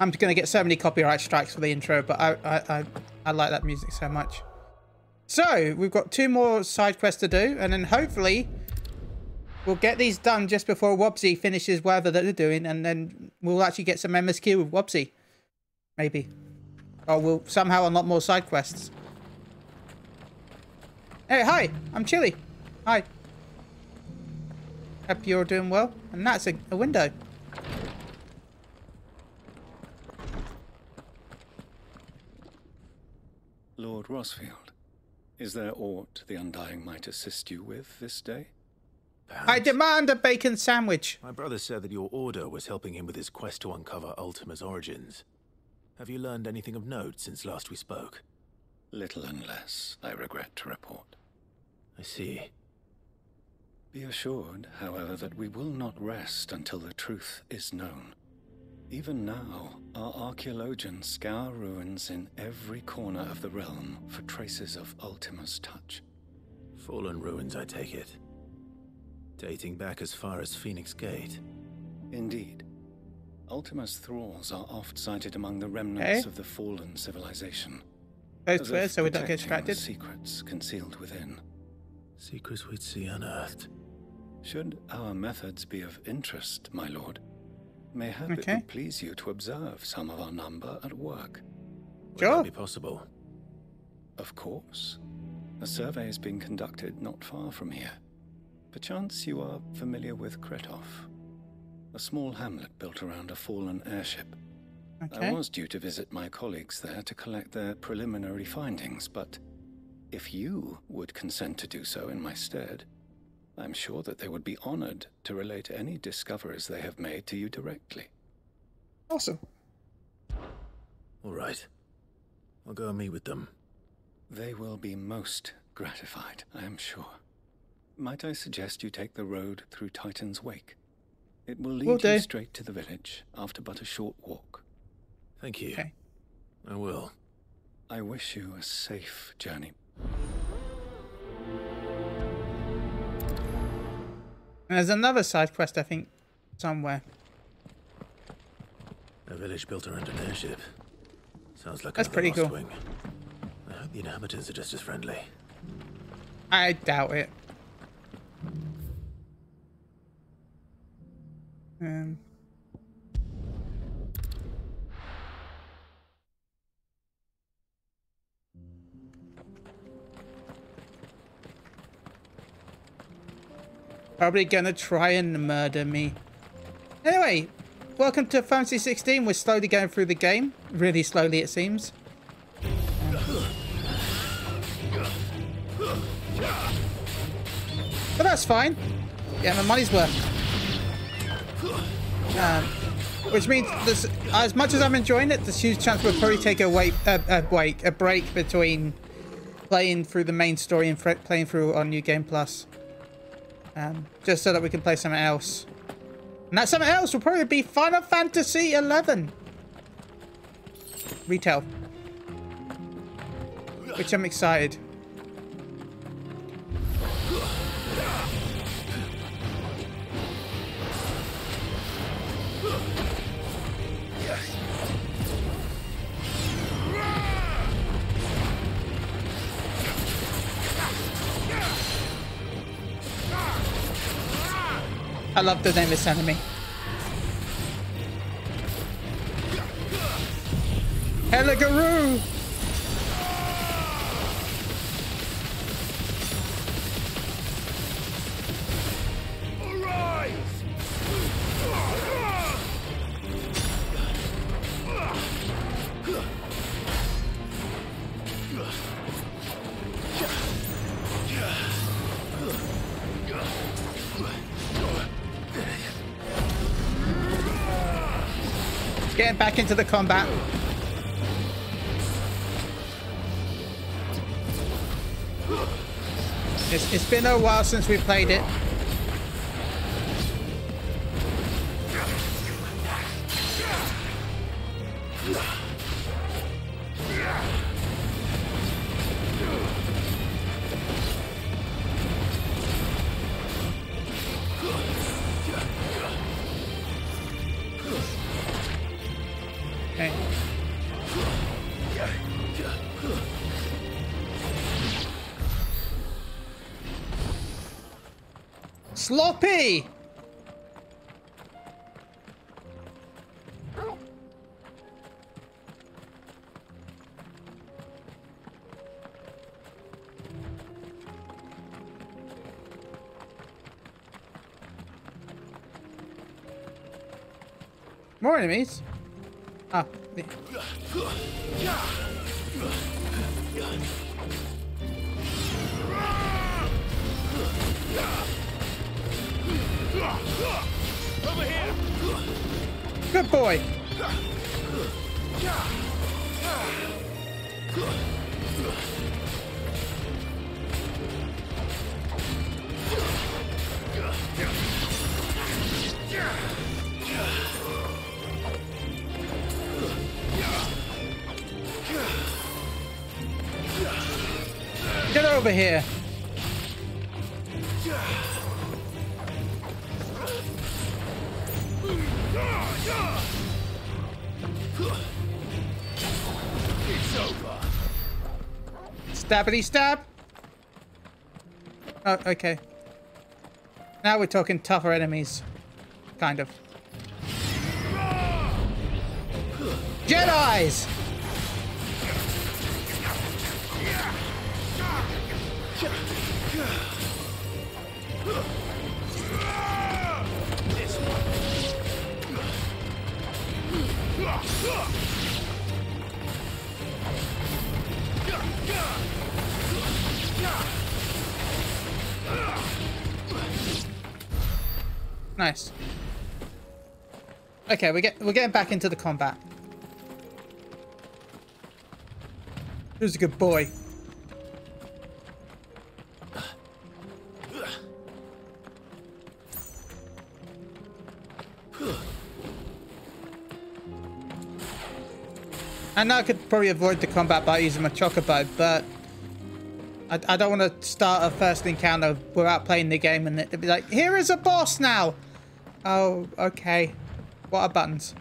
I'm going to get so many copyright strikes for the intro, but I like that music so much. So, we've got 2 more side quests to do, and then hopefully we'll get these done just before Wobsy finishes whatever that they're doing, and then we'll actually get some MSQ with Wobsy. Maybe. Or we'll somehow unlock more side quests. Hey, hi! I'm Chili. Hi. Hope you're doing well. And that's a window. Lord Rosfield, is there aught the Undying might assist you with this day? Perhaps. I demand a bacon sandwich. My brother said that your order was helping him with his quest to uncover Ultima's origins. Have you learned anything of note since last we spoke? Little and less, I regret to report. I see. Be assured, however, that we will not rest until the truth is known. Even now, our archaeologians scour ruins in every corner of the realm for traces of Ultima's touch. Fallen ruins, I take it. Dating back as far as Phoenix Gate. Indeed. Ultima's thralls are oft sighted among the remnants of the fallen civilization. Both clear, so we don't get distracted. Secrets concealed within. Secrets we'd see unearthed. Should our methods be of interest, my lord, mayhap it would please you to observe some of our number at work. Would that be possible? Of course. A survey is being conducted not far from here. Perchance you are familiar with Kretov, a small hamlet built around a fallen airship. I was due to visit my colleagues there to collect their preliminary findings, but if you would consent to do so in my stead, I'm sure that they would be honored to relate any discoveries they have made to you directly. Awesome. All right. I'll go and meet with them. They will be most gratified, I am sure. Might I suggest you take the road through Titan's Wake? It will lead you straight to the village after but a short walk. Thank you. Okay. I will. I wish you a safe journey. There's another side quest, I think, somewhere. A village built around an airship. Sounds like that's pretty cool. Wing. I hope the inhabitants are just as friendly. I doubt it. Probably gonna try and murder me. Anyway, welcome to Fantasy 16. We're slowly going through the game. Really slowly, it seems. But that's fine. Yeah, my money's worth. Which means, as much as I'm enjoying it, there's a huge chance we'll probably take a break between playing through the main story and playing through our New Game Plus. Just so that we can play something else. And that something else will probably be Final Fantasy 11. Retail. Which I'm excited. I love the nameless enemy. Heligaroo! Getting back into the combat. It's been a while since we played it. Sloppy! More enemies? Ah. Over here. Good boy. Get over here. It's over. Stabbity stab. Oh, okay. Now we're talking tougher enemies. Kind of. Jedis! This one. Nice. Okay, we're getting back into the combat. Who's a good boy? I know I could probably avoid the combat by using my chocobo, but I don't want to start a first encounter without playing the game and it'd be like, here is a boss now! Oh, okay. What are buttons?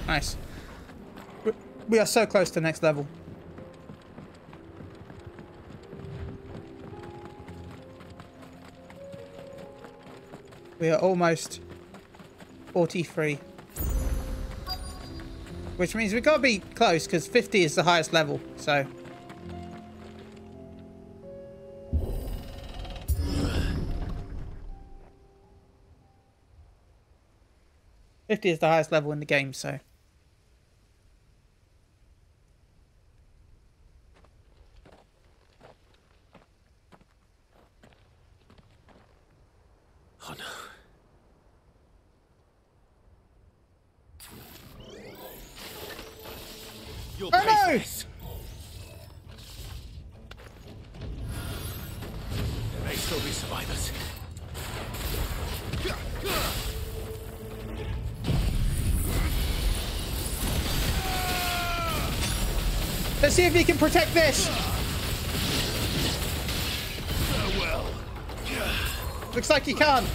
Nice. We are so close to next level. We are almost 43. Which means we've got to be close because 50 is the highest level, so. $50 is the highest level in the game, so. Oh no. You'll Oh pay no! for this. There may still be survivors. Let's see if he can protect this. Farewell. Looks like he can't.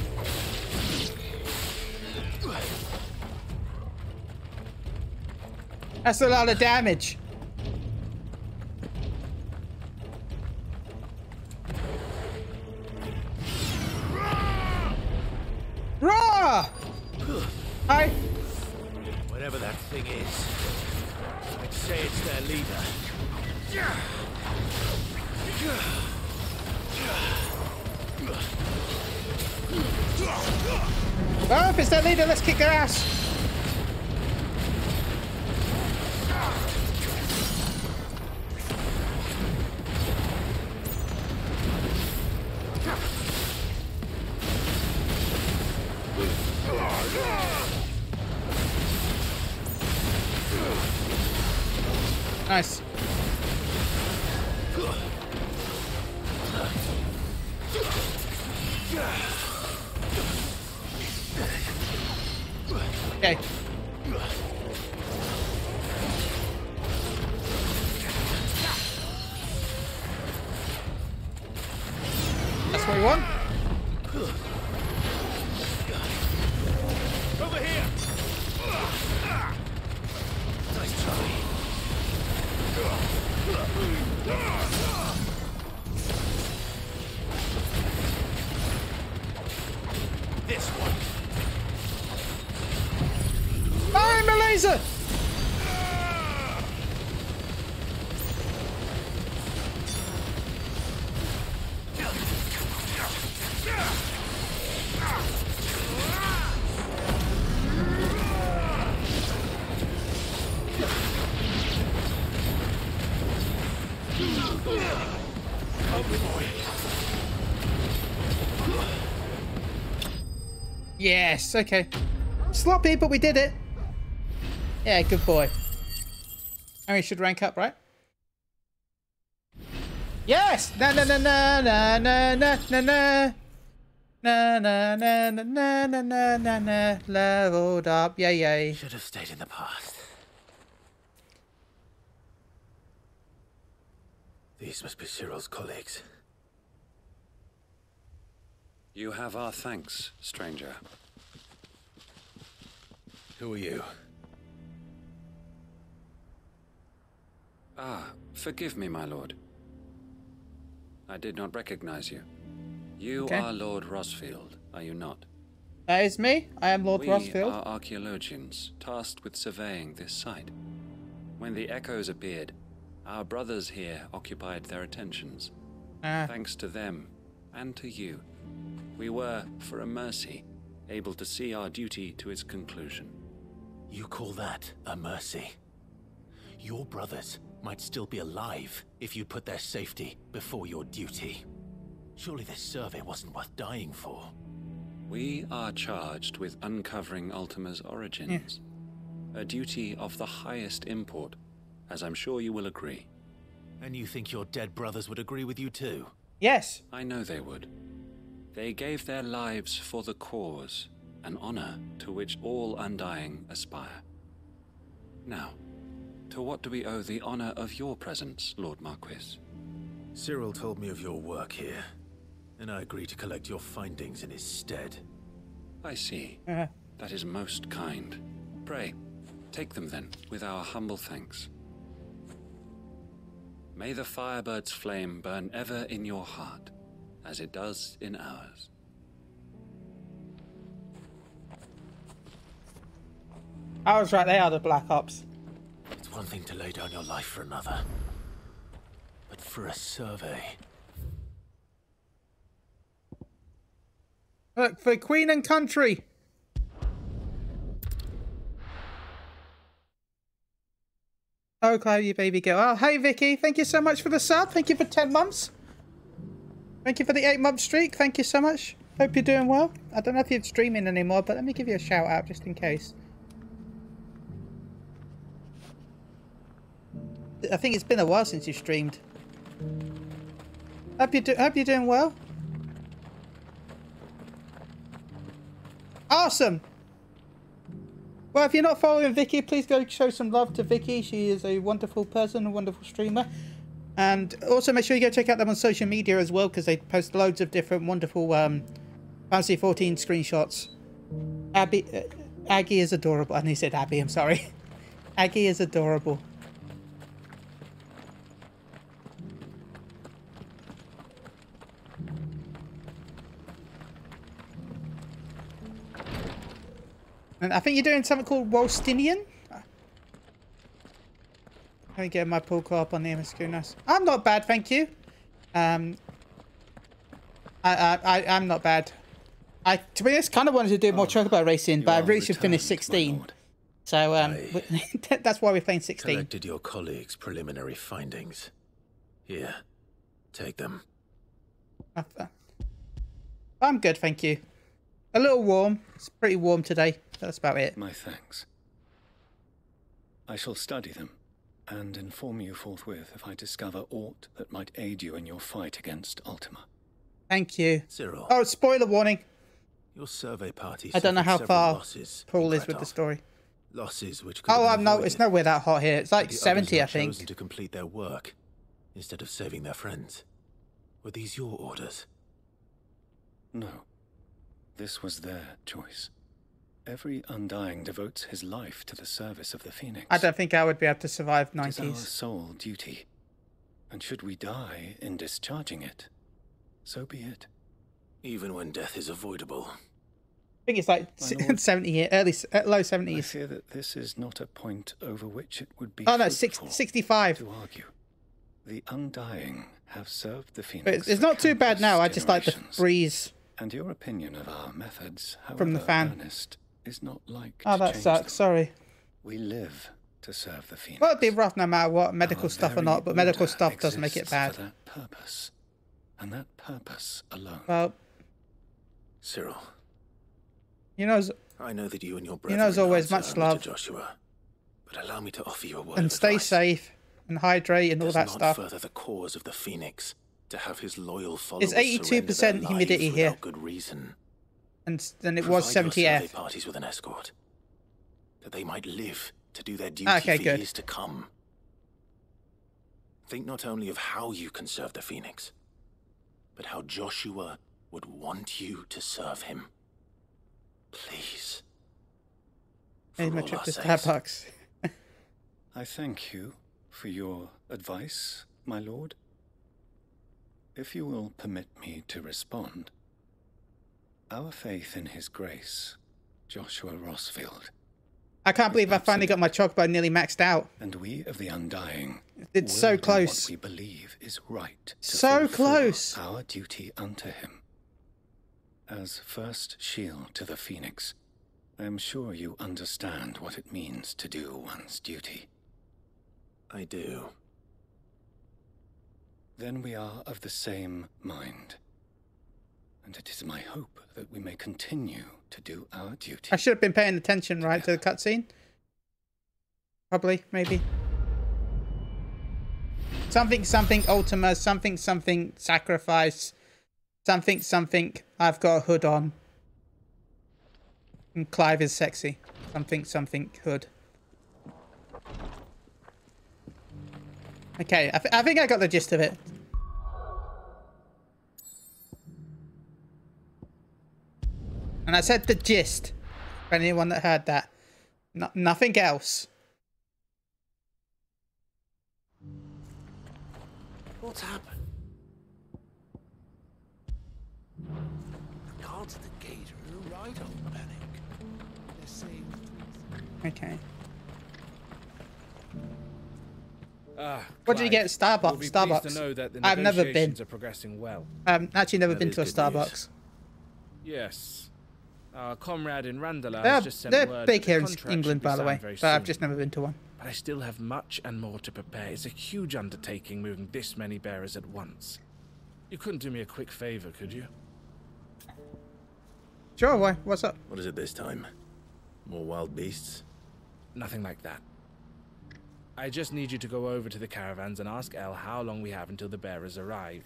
That's a lot of damage. Raw! Hi. Whatever that thing is, I'd say it's their leader. Well, if it's their leader, let's kick their ass. Nice. Okay. That's what we want. Over here! Nice try. This one. Fire my laser! Yes, okay. Sloppy, but we did it. Yeah, good boy. And we should rank up, right? Yes! Na na na na na na na na na. Na na na na na na na na na. Leveled up, yay yay. Should have stayed in the past. These must be Cyril's colleagues. You have our thanks, stranger. Who are you? Ah, forgive me, my lord. I did not recognize you. You Okay. are Lord Rosfield, are you not? That is me. I am Lord We Rosfield. are archaeologians tasked with surveying this site. When the echoes appeared, our brothers here occupied their attentions. Thanks to them, and to you, we were, for a mercy, able to see our duty to its conclusion. You call that a mercy? Your brothers might still be alive if you put their safety before your duty. Surely this survey wasn't worth dying for. We are charged with uncovering Ultima's origins. A duty of the highest import, as I'm sure you will agree. And you think your dead brothers would agree with you too? Yes. I know they would. They gave their lives for the cause, an honor to which all undying aspire. Now, to what do we owe the honor of your presence, Lord Marquis? Cyril told me of your work here, and I agreed to collect your findings in his stead. I see. That is most kind. Pray, take them then, with our humble thanks. May the Firebird's flame burn ever in your heart, as it does in ours. I was right, they are the Black Ops. It's one thing to lay down your life for another, but for a survey... Look, for Queen and Country. Oh, Chloe, you baby girl. Oh, hey, Vicky. Thank you so much for the sub. Thank you for 10 months. Thank you for the 8-month streak. Thank you so much. Hope you're doing well. I don't know if you're streaming anymore, but let me give you a shout out just in case. I think it's been a while since you streamed. Hope you're doing well. Awesome. Well, if you're not following Vicky, please go show some love to Vicky. She is a wonderful person, a wonderful streamer. And also make sure you go check out them on social media as well, because they post loads of different wonderful Fantasy 14 screenshots. Aggie is adorable. And he said Abby, I'm sorry. Aggie is adorable. And I think you're doing something called Wolstinian. Let me get my pull car up on the MSQ. Nice. I'm not bad, thank you. I'm not bad. To be honest, kind of wanted to do more chocobo racing, but I really should finish 16. So that's why we're playing 16. Collected your colleagues' preliminary findings. Here, take them. I'm good, thank you. A little warm. It's pretty warm today. That's about it. My thanks. I shall study them and inform you forthwith if I discover aught that might aid you in your fight against Ultima. Thank you. Cyril. Oh, spoiler warning. Your survey party. I don't know how far Paul is in with the Kretov. story. Losses which could Oh, have been no, avoided. it's nowhere that hot here. It's like The 70, I others had think. chosen to complete their work instead of saving their friends. Were these your orders? No. This was their choice. Every Undying devotes his life to the service of the Phoenix. I don't think I would be able to survive It is our 90s. sole duty. And should we die in discharging it, so be it. Even when death is avoidable. I think it's like My lord, 70 years, low I 70s. fear that this is not a point over which it would be Oh no, fruitful 65. to argue. The Undying have served the Phoenix. But it's for not too bad countless now. I just like the generations. breeze. And your opinion of our methods, however From the fan. earnest, is not like Oh, to that change sucks. them. Sorry. We live to serve the Phoenix. Well, it'd be rough no matter what, medical Our stuff or very not, but medical order stuff doesn't make it exists bad. For that purpose, and that purpose alone. Well, Cyril, you know, I know that you and your brother there's always much answer love. to Joshua, but allow me to offer you a word and of stay advice. safe and hydrate and all Does that not stuff. further the cause of the Phoenix to have his loyal followers It's 82% surrender their humidity lives here. without good reason. And then it was Provide your 70F. survey parties with an escort, that they might live to do their duty Okay, for good. years to come. Think not only of how you can serve the Phoenix, but how Joshua would want you to serve him. Please. For Hey, my all trip our to sakes. Starbucks. I thank you for your advice, my lord. If you will permit me to respond, our faith in his grace, Joshua Rossfield, I can't believe I finally got my chocobo nearly maxed out. and we of the Undying It's will so do close. what we believe is right to So fulfill close. our duty unto him. As first shield to the Phoenix, I am sure you understand what it means to do one's duty. I do. Then we are of the same mind. And it is my hope that we may continue to do our duty. I should have been paying attention, right, to the cutscene. Probably, maybe. Something, something, Ultima, something, something, sacrifice. Something, something, I've got a hood on. And Clive is sexy. Something, something, hood. Okay, I think I got the gist of it. And I said the gist. For anyone that heard that. Nothing else. What's happened? The guards at the gate are right on panic. They're saying... Okay. What did you get at Starbucks? To know that the I've never been. negotiations are progressing well. Actually never That been is to a good Starbucks. news. Yes. Our comrade in Randala They're, has just sent they're word big that the here in contract England, should be by the signed way. very But I've soon. just never been to one. But I still have much and more to prepare. It's a huge undertaking moving this many bearers at once. You couldn't do me a quick favor, could you? Sure, why? What's up? What is it this time? More wild beasts? Nothing like that. I just need you to go over to the caravans and ask El how long we have until the bearers arrive.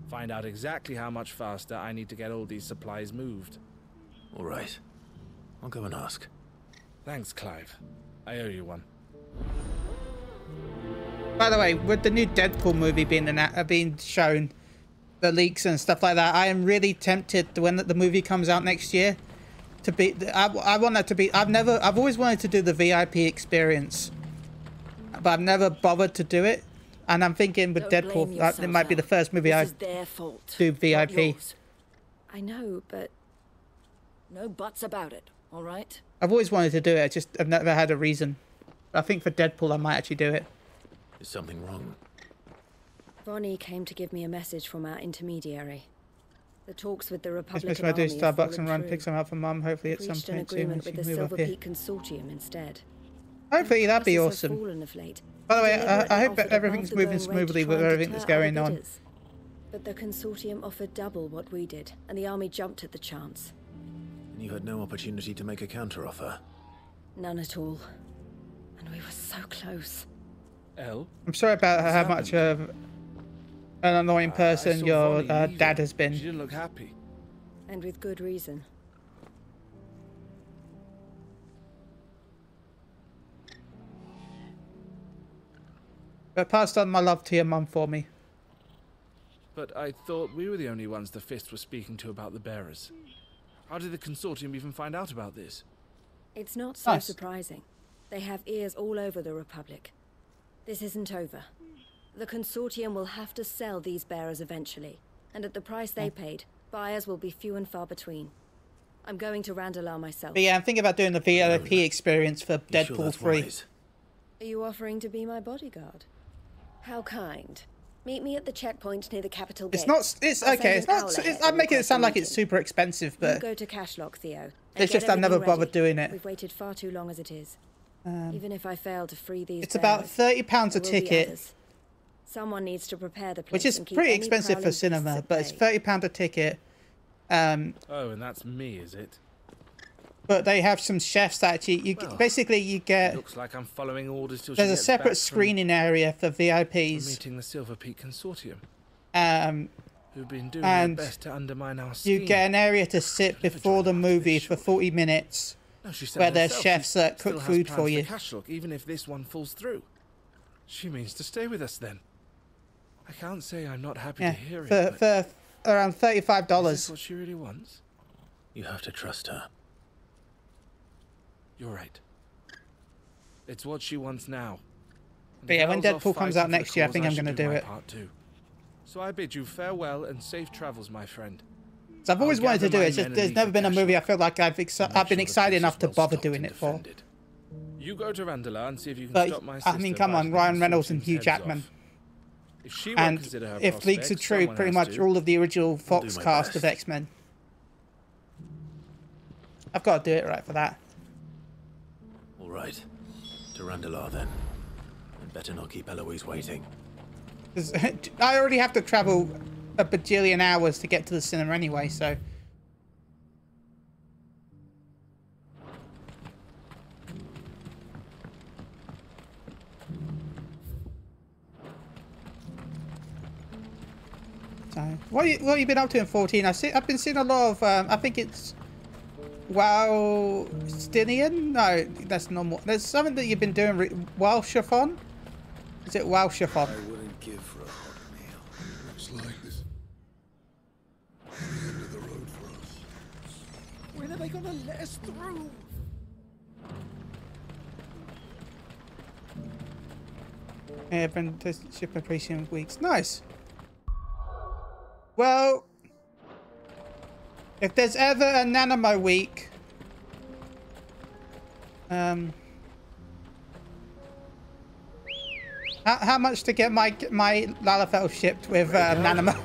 Find out exactly how much faster I need to get all these supplies moved. All right. I'll go and ask. Thanks, Clive. I owe you one. By the way, with the new Deadpool movie being shown, the leaks and stuff like that, I am really tempted when the movie comes out next year to be. I want that to be. I've always wanted to do the VIP experience, but I've never bothered to do it. And I'm thinking with Don't blame Deadpool, that it might be the yourself, first movie Al. I This is their fault, do not VIP. yours. I know, but no buts about it, all right? I've always wanted to do it. I've never had a reason. I think for Deadpool, I might actually do it. Is something wrong? Ronnie came to give me a message from our intermediary. The talks with the Just Republican miss when I do Army have Starbucks and fallen run, through. pick some up for Mum. Hopefully at some Reached an point soon when agreement she with can the move up Silver here. Peak Consortium instead. Hopefully that'd be Prices have awesome. fallen of late. By the way, I Deliberately hope offered everything's above the moving going rate to smoothly try with and everything that's deter other going on. bidders. But the consortium offered double what we did, and the army jumped at the chance. And you had no opportunity to make a counteroffer? None at all. And we were so close. El? I'm sorry about What's how much of an annoying I person saw your Vonnie leaving. dad has She been. didn't look happy. And with good reason. But passed on my love to your mum for me. But I thought we were the only ones the Fist was speaking to about the bearers. How did the Consortium even find out about this? It's not so Nice. surprising. They have ears all over the Republic. This isn't over. The Consortium will have to sell these bearers eventually, and at the price they paid, buyers will be few and far between. I'm going to Randalar myself. But yeah, I'm thinking about doing the VIP experience for You sure Deadpool that's 3. wise? Are you offering to be my bodyguard? How kind. Meet me at the checkpoint near the capital gate. It's not. It's I'll okay. send It's an not. owl It's, ahead I'm and making it request sound a like it's meeting. super expensive, You but go to Cashlock, Theo. and it's get just I've never everything bothered ready. doing it. We've waited far too long as it is. Even if I fail to free these It's about bearers, £30 a there will be ticket, others. Someone needs to prepare the place which is and keep pretty any expensive for prowling beasts cinema. at But it's bay. £30 a ticket. Oh, and that's me, is it? But they have some chefs that actually. Well, basically you get. Looks like I'm following orders till she There's a gets separate back from screening area for VIPs. meeting the Silver Peak Consortium, Um, who've been doing and their best to undermine our you scheme. get an area to sit Never before the joined up to movie this, for surely. 40 minutes. No, she said where there's herself chefs she that still cook has food plans for you. Cashlock, even if this one falls through. She means to stay with us then. I can't say I'm not happy Yeah, to hear it. for but around is this $35. what she really wants? You have to trust her. You're right. It's what she wants now. And But if yeah, when El's off Deadpool comes fighting out for the next year, I cause, think I'm should gonna do my it. part too. So I bid you farewell and safe travels, my friend. So I've always I'll wanted to gather do my it. It's just men and there's leave never for been a movie I Cashlock. feel like I've Make been sure excited the place enough is to well bother stocked doing and it for. defended. You go to Randalar and see if you can But stop my I sister. mean, come on, biting Ryan Reynolds and Consortium's Hugh heads Jackman. off. If she won't And consider her if leaks are prospects, true, someone pretty has much to. all of the original I'll Fox do my cast of best. X-Men. I've got to do it right for that. All right. To Randalar then. And better not keep Eloise waiting. 'Cause I already have to travel a bajillion hours to get to the cinema anyway, so. So, what have you been up to in 14? I've been seeing a lot of, I think it's Walstinian? No, that's normal. There's something that you've been doing, Walshafon? Is it Walshafon? I wouldn't give for a hot meal. Looks like this. The end of the road for us. When are they gonna let us through? Yeah, been to ship appreciation weeks. Nice. Well, if there's ever a Nanamo week, how much to get my Lalafell shipped with Nanamo?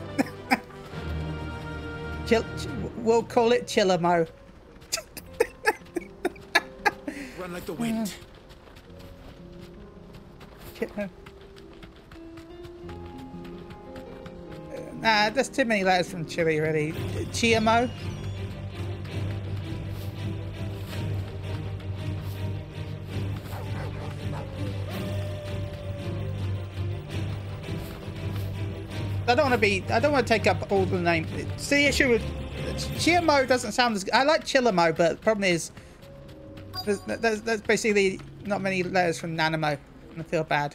We'll call it Chillamo. Run like the wind. Nah, there's too many letters from Chile, really. Chiamo? I don't want to take up all the names. See, the issue with Chiamo doesn't sound as good. I like Chillamo, but the problem is there's basically not many letters from Nanamo, and I feel bad.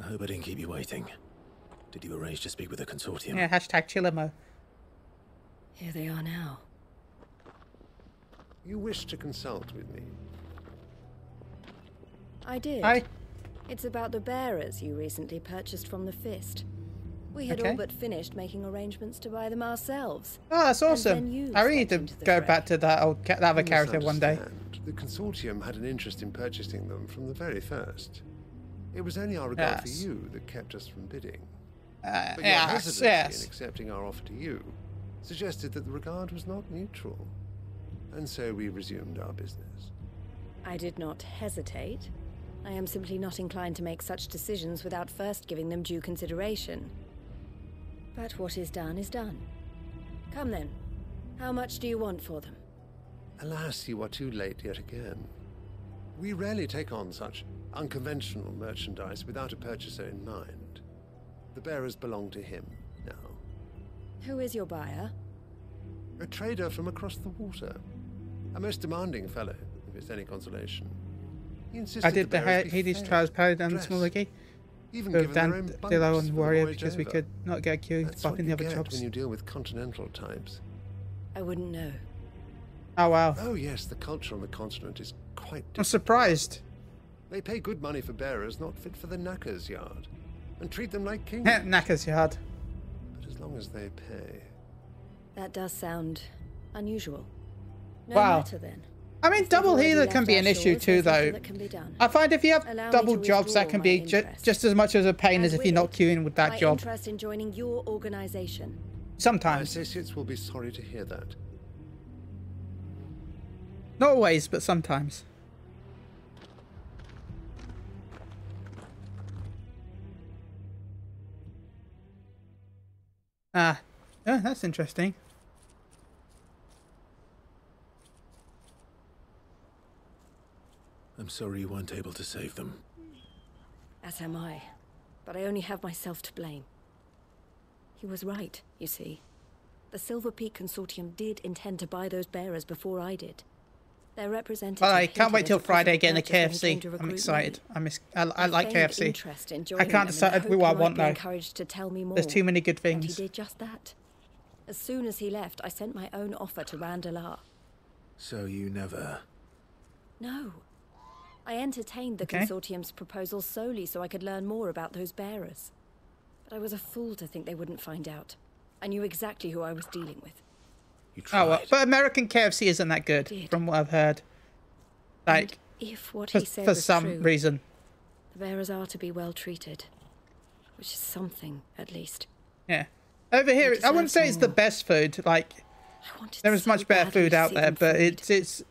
I hope I didn't keep you waiting. Did you arrange to speak with the consortium? Yeah, hashtag Chillamo. Here they are now. You wish to consult with me? I did. Hi. It's about the bearers you recently purchased from the Fist. We had Okay. all but finished making arrangements to buy them ourselves. Oh, that's And awesome. then you I really need stepped to into the go fray. back to that other You character one day. misunderstand. The consortium had an interest in purchasing them from the very first. It was only our regard Yes. for you that kept us from bidding. But your Yes, hesitancy yes. in accepting our offer to you suggested that the regard was not mutual. And so we resumed our business. I did not hesitate. I am simply not inclined to make such decisions without first giving them due consideration. But what is done is done. Come then. How much do you want for them? Alas, you are too late yet again. We rarely take on such unconventional merchandise without a purchaser in mind. The bearers belong to him now. Who is your buyer? A trader from across the water. A most demanding fellow, if it's any consolation. He insisted I did the bearers be Hades fed, Trials Paladin dressed, Smoligi even with given their Dan own Dillo bunks and for the Warrior voyage because we over. could not get queued That's what fucking the you other get jobs. when you deal with continental types. I wouldn't know. Oh wow. Oh yes, the culture on the continent is quite I'm different. surprised. They pay good money for bearers not fit for the knacker's yard, and treat them like kings. Knacker's yard. But as long as they pay. That does sound unusual. No Wow. matter then. I mean, If they've double already healer left can be our an issue shores, too, there's little though. that can be done. I find if you have Allow me double to jobs, that withdraw can my be interest. just as much as a pain as And if you're not with queuing with that my job. interest in joining your organization. My Sometimes. associates will be sorry to hear that. Not always, but sometimes. Ah, oh, that's interesting. I'm sorry you weren't able to save them. As am I. But I only have myself to blame. He was right, you see. The Silver Peak Consortium did intend to buy those bearers before I did. Their representative. But I can't hinted wait at till a Friday possible getting a purchase when he came KFC. to I'm recruit excited. me. I like feigned KFC. interest in I joining can't them in decide the hope what I he might want be though. encouraged to tell me more. There's too many good And he things. did just that. As soon as he left, I sent my own offer to Randalar. So you never... No. I entertained the Okay. consortium's proposal solely so I could learn more about those bearers. But I was a fool to think they wouldn't find out. I knew exactly who I was dealing with. You tried. Oh, well, but American KFC isn't that good, Did. from what I've heard. Like, And if what for, he said for was some true, reason. the bearers are to be well treated. Which is something, at least. Yeah. Over here, They I wouldn't deserve say it's some the more. best food. Like, I wanted there is so much better badly food to out see there, them but freed. it's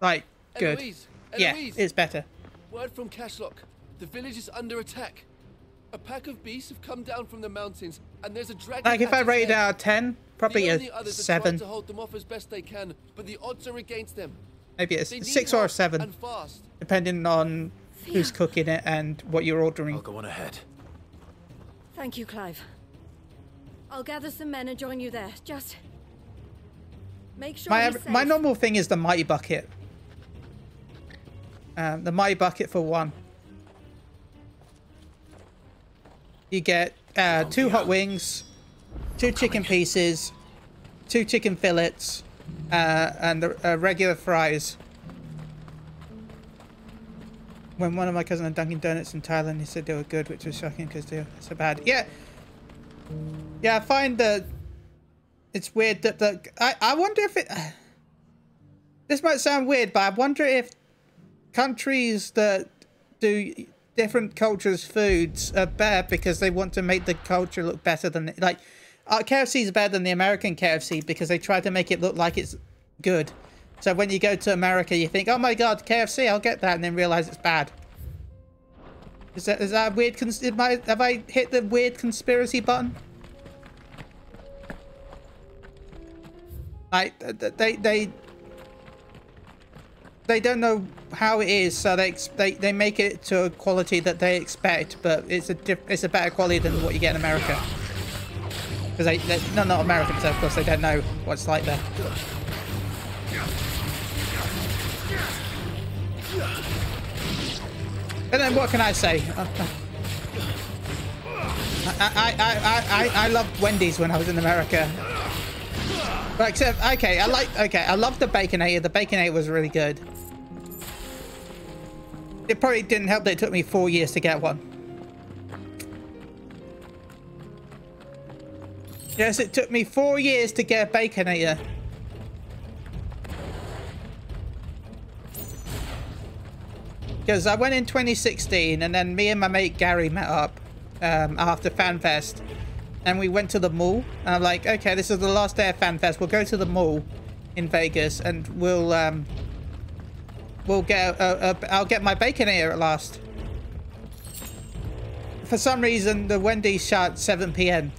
like good. Eloise! Yeah, Eloise! it's better. Word from Cashlock. The village is under attack. A pack of beasts have come down from the mountains, and there's a dragon. Like, if at I its rate it head. out of 10, probably the a only others are 7. trying to hold them off as best they can, but the odds are against them. Maybe a They need 6 or a help, 7, and fast. depending on who's Thea. cooking it and what you're ordering. I'll go on ahead. Thank you, Clive. I'll gather some men and join you there. Just make sure My he's safe. my normal thing is the mighty bucket. The mighty bucket for 1. You get 2 hot wings, 2 chicken pieces, 2 chicken fillets, and the regular fries. When one of my cousins had Dunkin' Donuts in Thailand, he said they were good, which was shocking because they're so bad. Yeah, I find that it's weird that I wonder if it. This might sound weird, but I wonder if countries that do different cultures' foods are better because they want to make the culture look better than like. KFC is better than the American KFC because they try to make it look like it's good. So when you go to America, you think, "Oh my God, KFC! I'll get that," and then realize it's bad. Is that a weird? Have I hit the weird conspiracy button? Like they don't know how it is, so they make it to a quality that they expect, but it's a better quality than what you get in America. Because they're not Americans, so of course they don't know what it's like there. And then what can I say? I loved Wendy's when I was in America. But except, I loved the Baconator. The Baconator was really good. It probably didn't help that it took me 4 years to get one. Yes, it took me 4 years to get a Baconator. Because I went in 2016, and then me and my mate Gary met up after FanFest, and we went to the mall. And I'm like, okay, this is the last day of FanFest. We'll go to the mall in Vegas, and we'll get I'll get my Baconator at last. For some reason, the Wendy's shut at 7 p.m.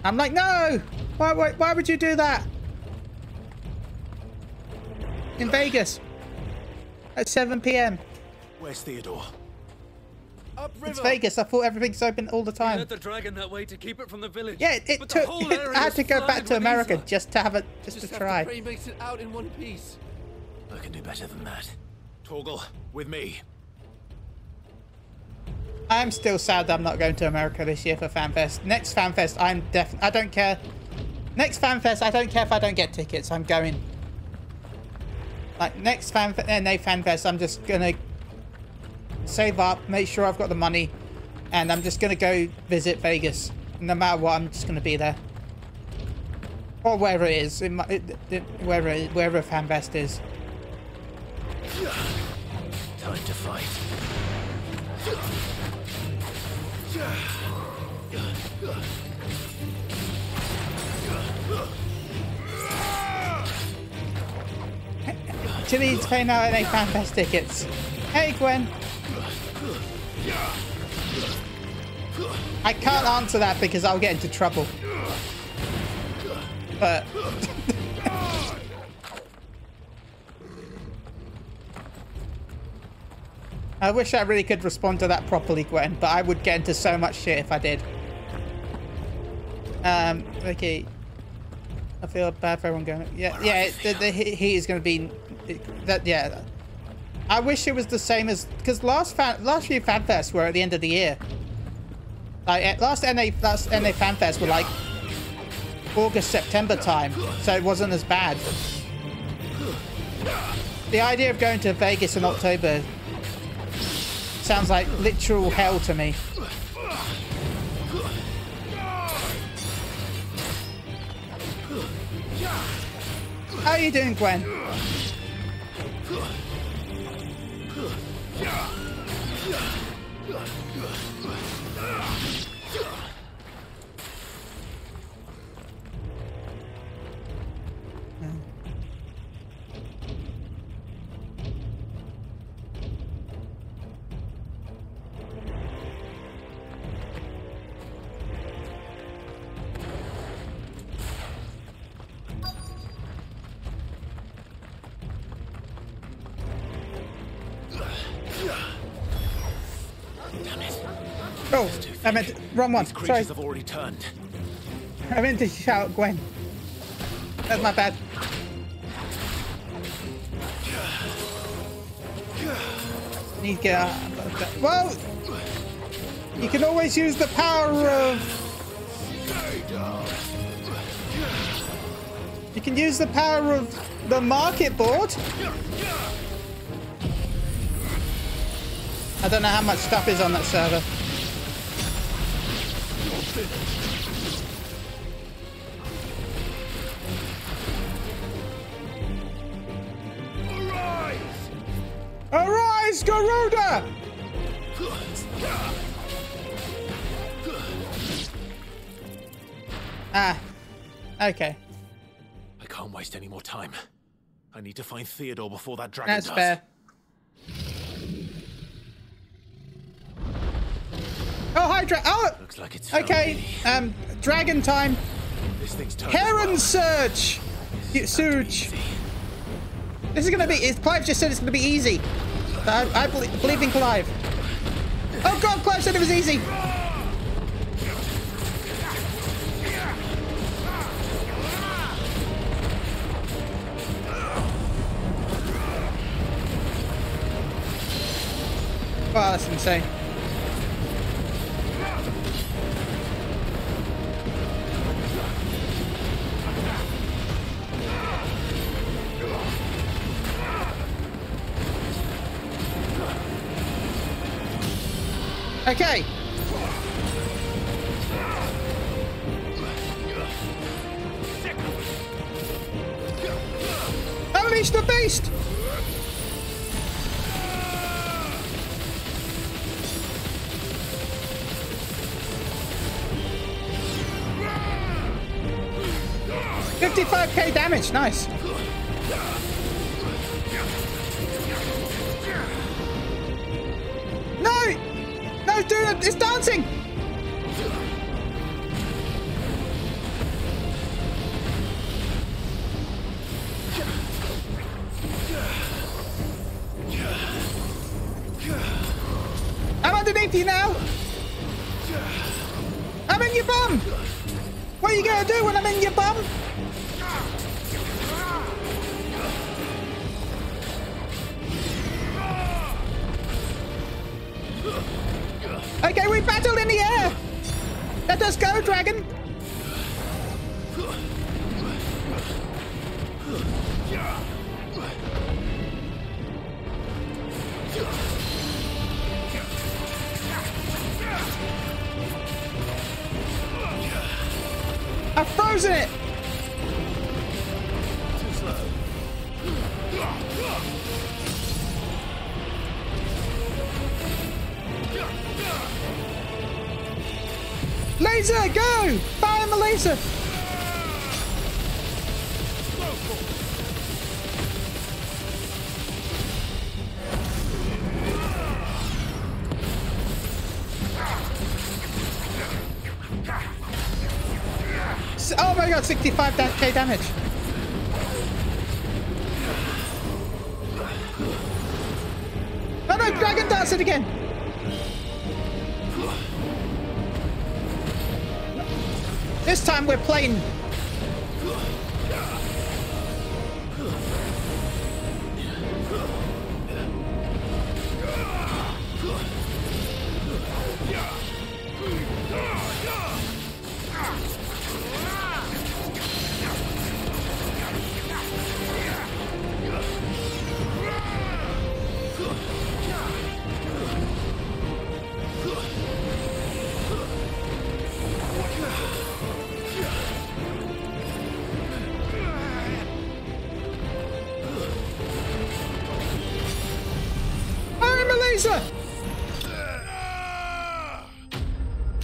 I'm like, no! Why would you do that? In Vegas. At 7 p.m. Where's Theodore? Upriver. It's Vegas. I thought everything's open all the We time. led the dragon that way to keep it from the village. Yeah, it but took. the whole area I had was to go back flooded to with America Isla. just to have it, just to Just try. have to pray makes it out in one piece. I can do better than that. Torgal, with me. I'm still sad that I'm not going to America this year for FanFest. Next FanFest, I'm definitely. I don't care. Next FanFest, I don't care if I don't get tickets. I'm going. Like next NA FanFest, I'm just gonna save up, make sure I've got the money, and I'm just gonna go visit Vegas. No matter what, I'm just gonna be there, or wherever it is, wherever FanFest is. Time to fight. Chili's paying out NA FanFest tickets. Hey, Gwen. I can't answer that because I'll get into trouble. But... I wish I really could respond to that properly, Gwen, but I would get into so much shit if I did. Okay. I feel bad for everyone going... Yeah, the heat is going to be... yeah. I wish it was the same as... Because last few FanFests were at the end of the year. Like, last NA FanFests were like August, September time, so it wasn't as bad. The idea of going to Vegas in October sounds like literal hell to me. How are you doing, Gwen? Oh, I meant wrong one. These Sorry, creatures have already turned. I meant to shout Gwen. That's my bad. Need to get out. Well, you can always use the power of. You can use the power of the market board. I don't know how much stuff is on that server. Arise, Garuda! Ah, okay. I can't waste any more time. I need to find Theodore before that dragon That's does. fair. Oh, hi, Looks like it's okay. Dragon time. This thing's turned Heron as well. Surge. This Surge. This is gonna be. Clive just said it's gonna be easy. I believe in Clive. Oh God, Clive said it was easy. Wow, that's insane. Okay. Unleash the beast! $55k damage, nice. No! No, dude, it's dancing! I'm underneath save you now. I'm in your bum. What are you gonna do when I'm in your bum? Okay, we battle in the air. Let us go, dragon. I've frozen it. Too slow. Laser, go! Fire my laser. Oh my god, 65k damage. Oh no, dragon danced it again. This time we're playing.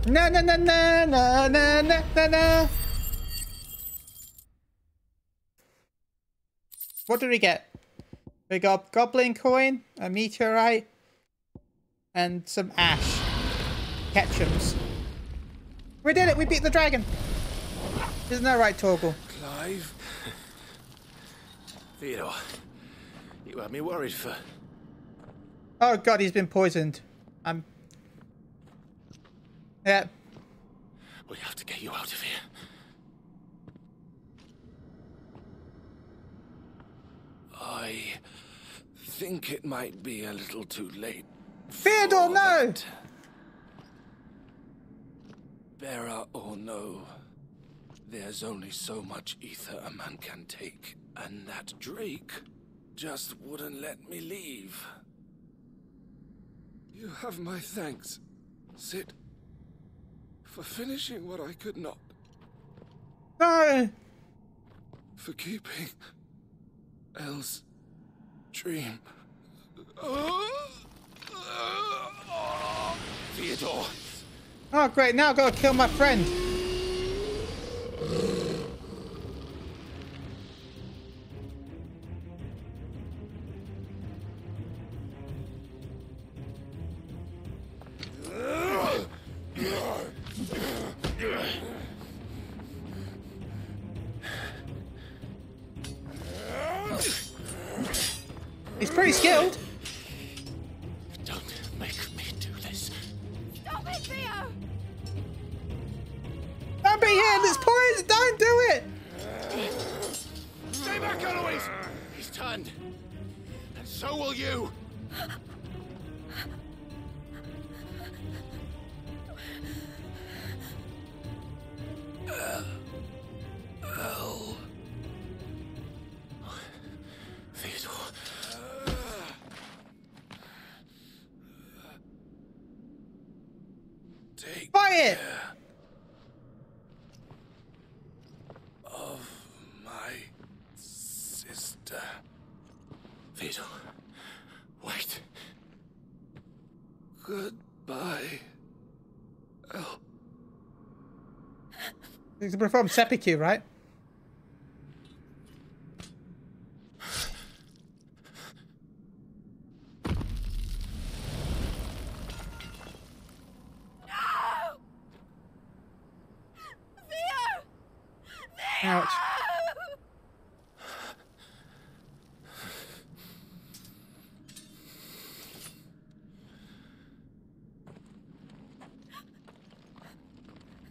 Na na na na na na na na na. What did we get? We got goblin coin, a meteorite, and some ash. Ketchums. We did it! We beat the dragon! Isn't that right, Torgal? Clive? Theodore, you had me worried for... Oh god, he's been poisoned. Yeah. We have to get you out of here. I think it might be a little too late. Theodore, no! Bearer or no, there's only so much ether a man can take, and that Drake just wouldn't let me leave. You have my thanks, Sid, for finishing what I could not. No! For keeping Elle's dream. Theodore! Oh great, now I've got to kill my friend. He's pretty skilled. Don't make me do this. Stop it, Theo! Don't be here, this poison, don't do it! Stay back, Eloise! He's turned. And so will you! Theodore. Take Fire! of my sister. Theodore. Wait. Goodbye. Elle. He's from Seppuku, right? Ouch.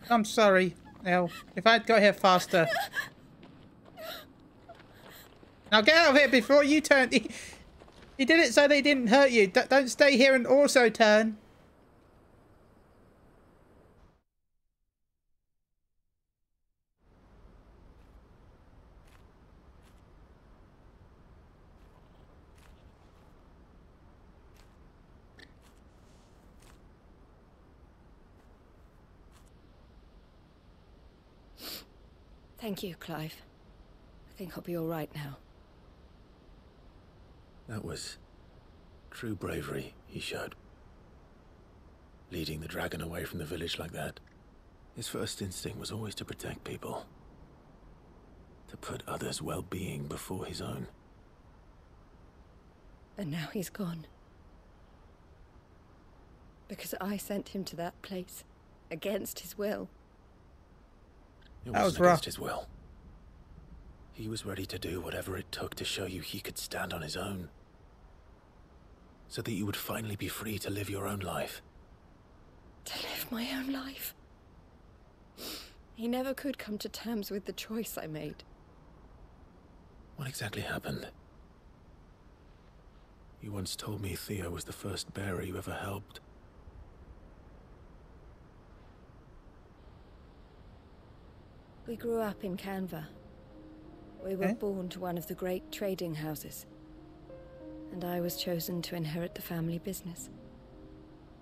I'm sorry, Elle. If I'd got here faster. Now get out of here before you turn. He did it so they didn't hurt you. Don't stay here and also turn. Thank you, Clive. I think I'll be all right now. That was true bravery he showed. Leading the dragon away from the village like that. His first instinct was always to protect people. To put others' well-being before his own. And now he's gone. Because I sent him to that place. Against his will. It That was wasn't rough. against his will. He was ready to do whatever it took to show you he could stand on his own. So that you would finally be free to live your own life. To live my own life. He never could come to terms with the choice I made. What exactly happened? You once told me Theo was the first bearer you ever helped. We grew up in Canva. We were born to one of the great trading houses. And I was chosen to inherit the family business.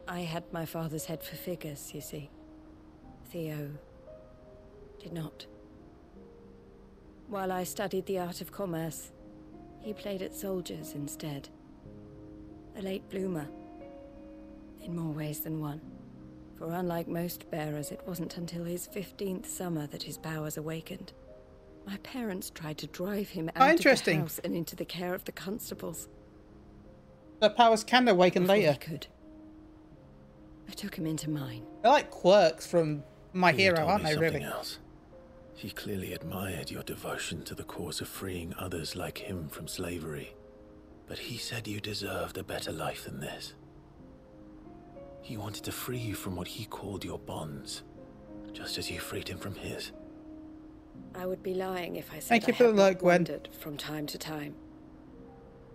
I had my father's head for figures, you see. Theo did not. While I studied the art of commerce, he played at soldiers instead. A late bloomer, in more ways than one. For unlike most bearers, it wasn't until his 15th summer that his powers awakened. My parents tried to drive him out of the house and into the care of the constables. The powers can awaken Before later. he could. I took him into mine. They're like quirks from My Theo Hero, told aren't me they, something really? else. He clearly admired your devotion to the cause of freeing others like him from slavery. But he said you deserved a better life than this. He wanted to free you from what he called your bonds, just as you freed him from his. I would be lying if I said Thank you I for the had not like, Gwen. wondered from time to time.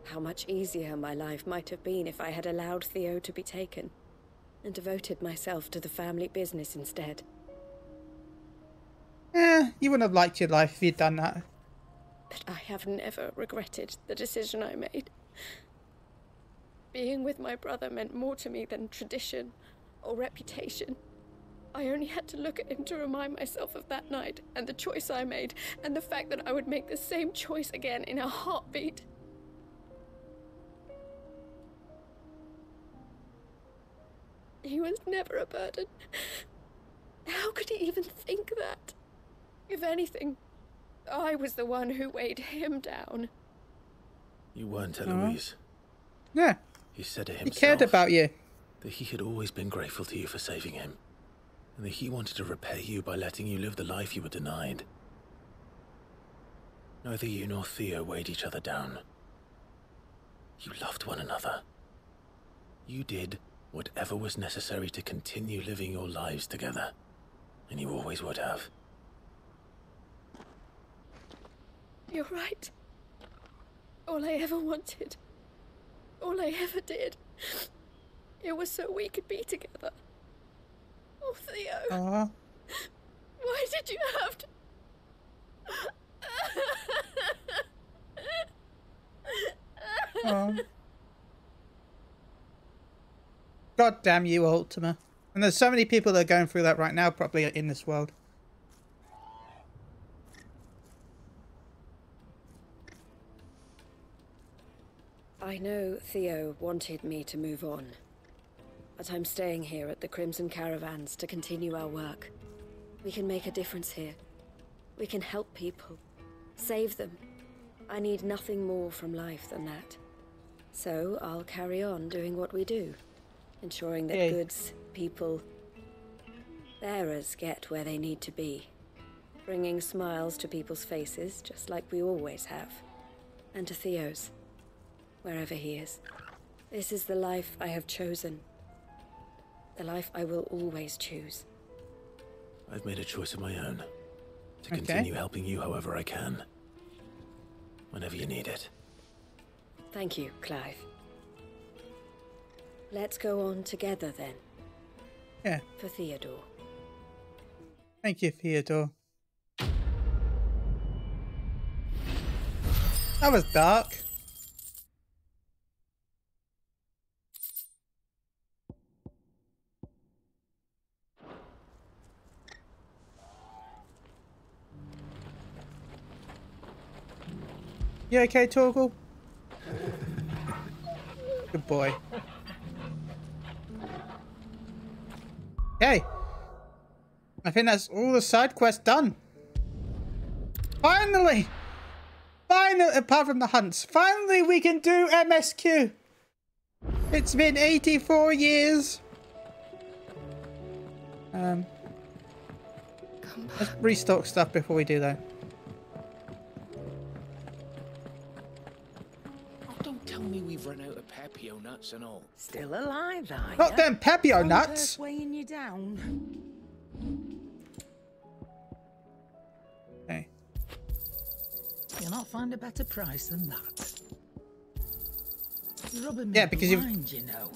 How much easier my life might have been if I had allowed Theo to be taken, and devoted myself to the family business instead. You wouldn't have liked your life if you'd done that. But I have never regretted the decision I made. Being with my brother meant more to me than tradition or reputation. I only had to look at him to remind myself of that night, and the choice I made, and the fact that I would make the same choice again in a heartbeat. He was never a burden. How could he even think that? If anything, I was the one who weighed him down. You weren't, Eloise. Yeah. He said to He himself cared about you. that he had always been grateful to you for saving him, and that he wanted to repay you by letting you live the life you were denied. Neither you nor Theo weighed each other down. You loved one another. You did whatever was necessary to continue living your lives together, and you always would have. You're right. All I ever wanted, all I ever did, it was so we could be together. Oh, Theo. Why did you have to... God damn you, Ultima. And there's so many people that are going through that right now, probably in this world. I know Theo wanted me to move on, but I'm staying here at the Crimson Caravans to continue our work. We can make a difference here. We can help people, save them. I need nothing more from life than that. So I'll carry on doing what we do, ensuring that goods, people, bearers get where they need to be, bringing smiles to people's faces, just like we always have, and to Theo's, wherever he is. This is the life I have chosen, the life I will always choose. I've made a choice of my own. To continue helping you however I can. Whenever you need it. Thank you, Clive. Let's go on together then. Yeah. For Theodore. Thank you, Theodore. That was dark. You okay, Torgal? Good boy. Okay. I think that's all the side quests done. Finally! Finally, apart from the hunts, finally we can do MSQ. It's been 84 years. Let's restock stuff before we do that. Don't tell me we've run out of Pepio nuts and all. Still alive, are Not them Pepio nuts. Weighing you down. Okay. You'll not find a better price than that. You're rubbing me Yeah, because blind, you know.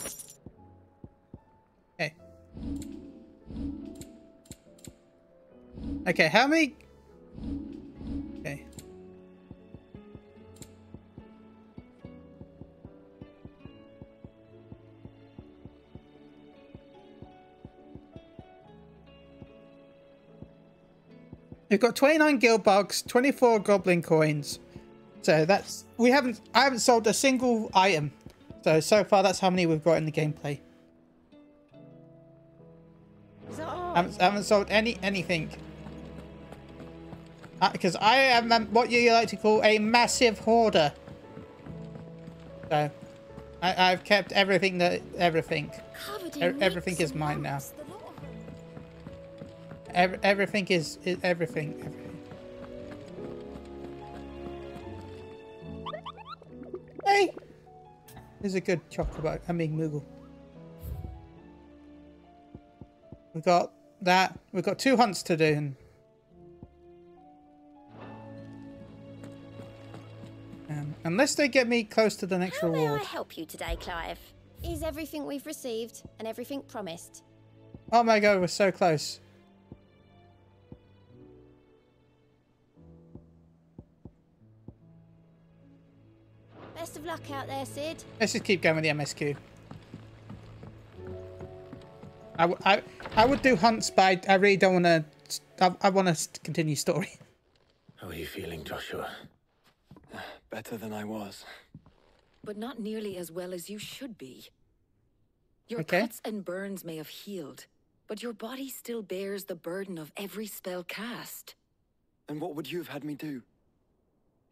Okay. Okay, how many? Okay. We've got 29 guild bugs, 24 goblin coins. So that's I haven't sold a single item. So far that's how many we've got in the gameplay. Is that all? I haven't sold anything. Because I am what you like to call a massive hoarder. So I've kept everything everything is mine now. Everything is everything. Hey, here's a good chocolate. I mean, Moogle. We've got that. We've got 2 hunts to do. And, unless they get me close to the next reward. How may I help you today, Clive? Is everything we've received and everything promised? Oh my god, we're so close. Best of luck out there, Sid. Let's just keep going with the MSQ. I would do hunts, but I really don't want to. I want to continue story. How are you feeling, Joshua? Better than I was. But not nearly as well as you should be. Your Okay. cuts and burns may have healed, but your body still bears the burden of every spell cast. And what would you have had me do?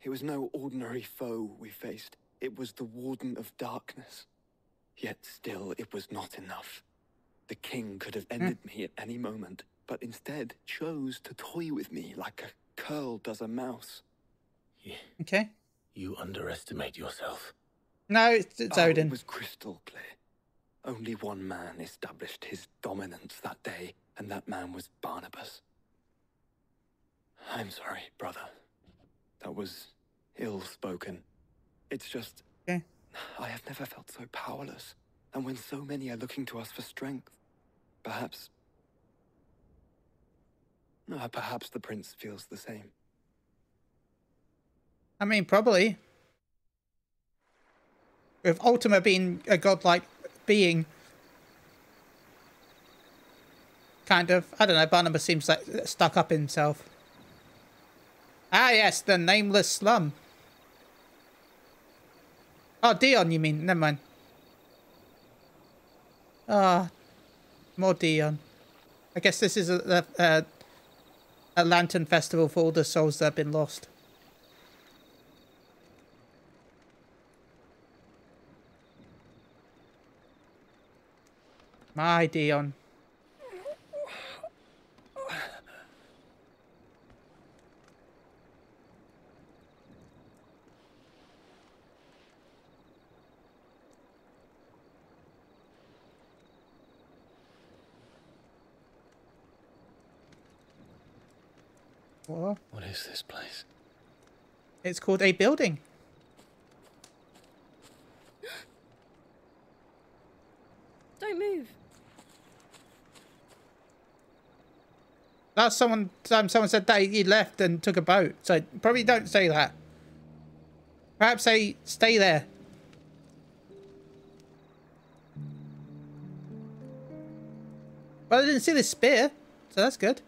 It was no ordinary foe we faced. It was the Warden of Darkness. Yet still, it was not enough. The king could have ended me at any moment, but instead chose to toy with me like a curl does a mouse. Yeah. Okay. You underestimate yourself. No, it's Odin. It was crystal clear. Only one man established his dominance that day, and that man was Barnabas. I'm sorry, brother. That was ill-spoken. It's just... Okay. I have never felt so powerless. And when so many are looking to us for strength, perhaps the prince feels the same. I mean, probably. With Ultima being a godlike being. Kind of. I don't know, Barnabas seems like stuck up himself. Ah, yes, the nameless slum. Oh, Dion, you mean? Never mind. Ah, more Dion. I guess this is a lantern festival for all the souls that have been lost. My Dion. What? What is this place? It's called a building. Don't move. Last time someone said that he left and took a boat. So probably don't say that. Perhaps say stay there. Well, I didn't see the spear, so that's good.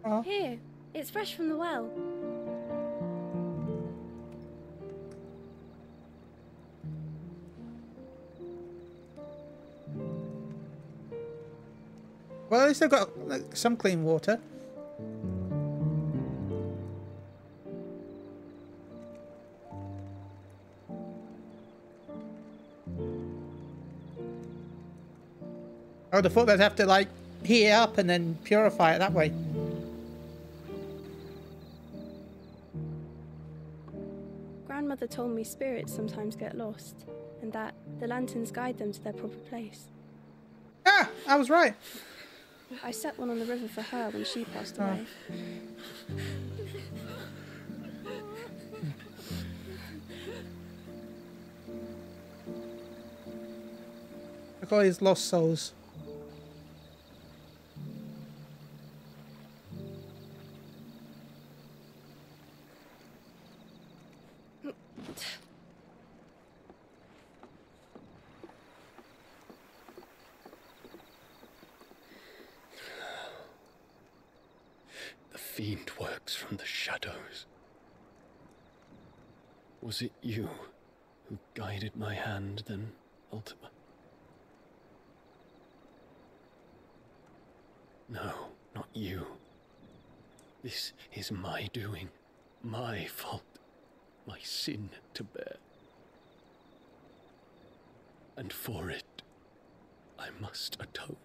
Oh. Here, it's fresh from the well. Well, at least they've got like, some clean water. I would have thought they'd have to like heat it up and then purify it that way. Grandmother told me spirits sometimes get lost, and that the lanterns guide them to their proper place. Ah, I was right. I set one on the river for her when she passed away. Look at all these lost souls. The fiend works from the shadows. Was it you who guided my hand, then, Ultima? No, not you. This is my doing, my fault, my sin to bear. And for it, I must atone.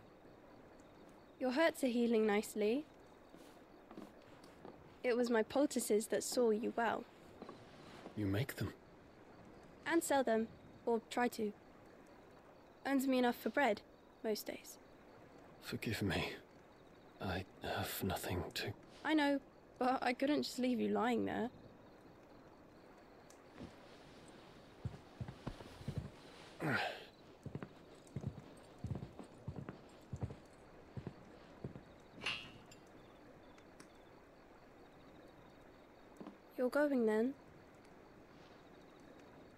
Your hurts are healing nicely. It was my poultices that saw you well. You make them? And sell them, or try to. Earns me enough for bread, most days. Forgive me. I have nothing to... I know, but I couldn't just leave you lying there. You're going then?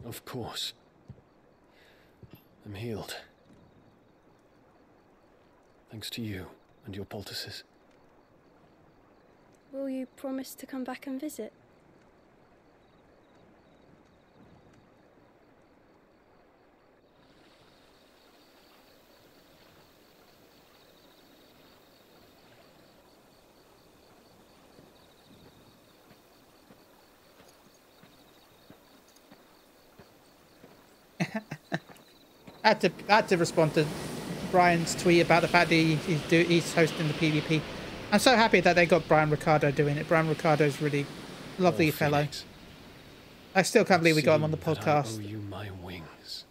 Of course. I'm healed. Thanks to you and your poultices. Will you promise to come back and visit? I had to respond to Brian's tweet about the fact that he's hosting the PvP. I'm so happy that they got Brian Ricardo doing it. Brian Ricardo's really lovely fellow. I still can't believe we got him on the podcast. I owe you my wings.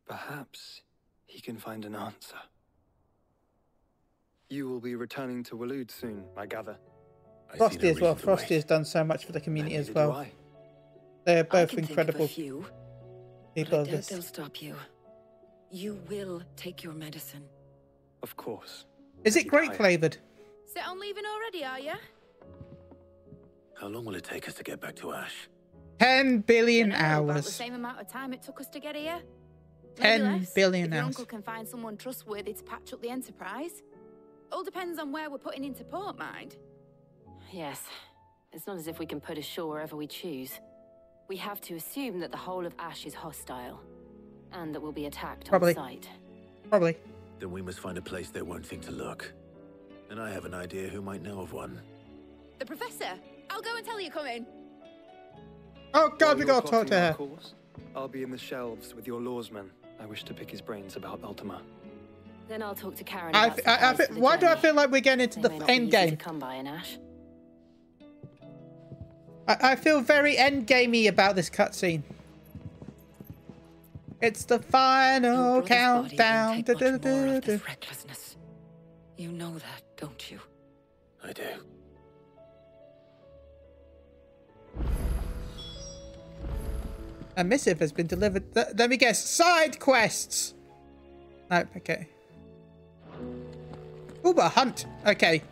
Perhaps he can find an answer. You will be returning to Waloed soon, I gather. Frosty as well. Frosty has done so much for the community as well. They're both incredible people. I doubt they'll stop you. You will take your medicine. Of course. Is it grape flavored? Set on leaving already, are you? How long will it take us to get back to Ash? 10 billion About the hours. same amount of time it took us to get here. 10 billion if your hours. uncle can find someone trustworthy to patch up the Enterprise. All depends on where we're putting into port, mind. Yes. It's not as if we can put ashore wherever we choose. We have to assume that the whole of Ash is hostile, and that we'll be attacked Probably. on sight. Probably. Then we must find a place they won't think to look. And I have an idea who might know of one. The Professor! I'll go and tell you come in. Oh God, we gotta talk to her. I'll be in the shelves with your lawsmen. I wish to pick his brains about Ultima. Then I'll talk to Karen. Why do I feel like we're getting into the end game? Come by an Ash. I feel very end gamey about this cutscene. It's the final countdown. Recklessness. You know that, don't you? I do. A missive has been delivered. Let me guess. Side quests. Nope. Okay. Ooh, but a hunt. Okay.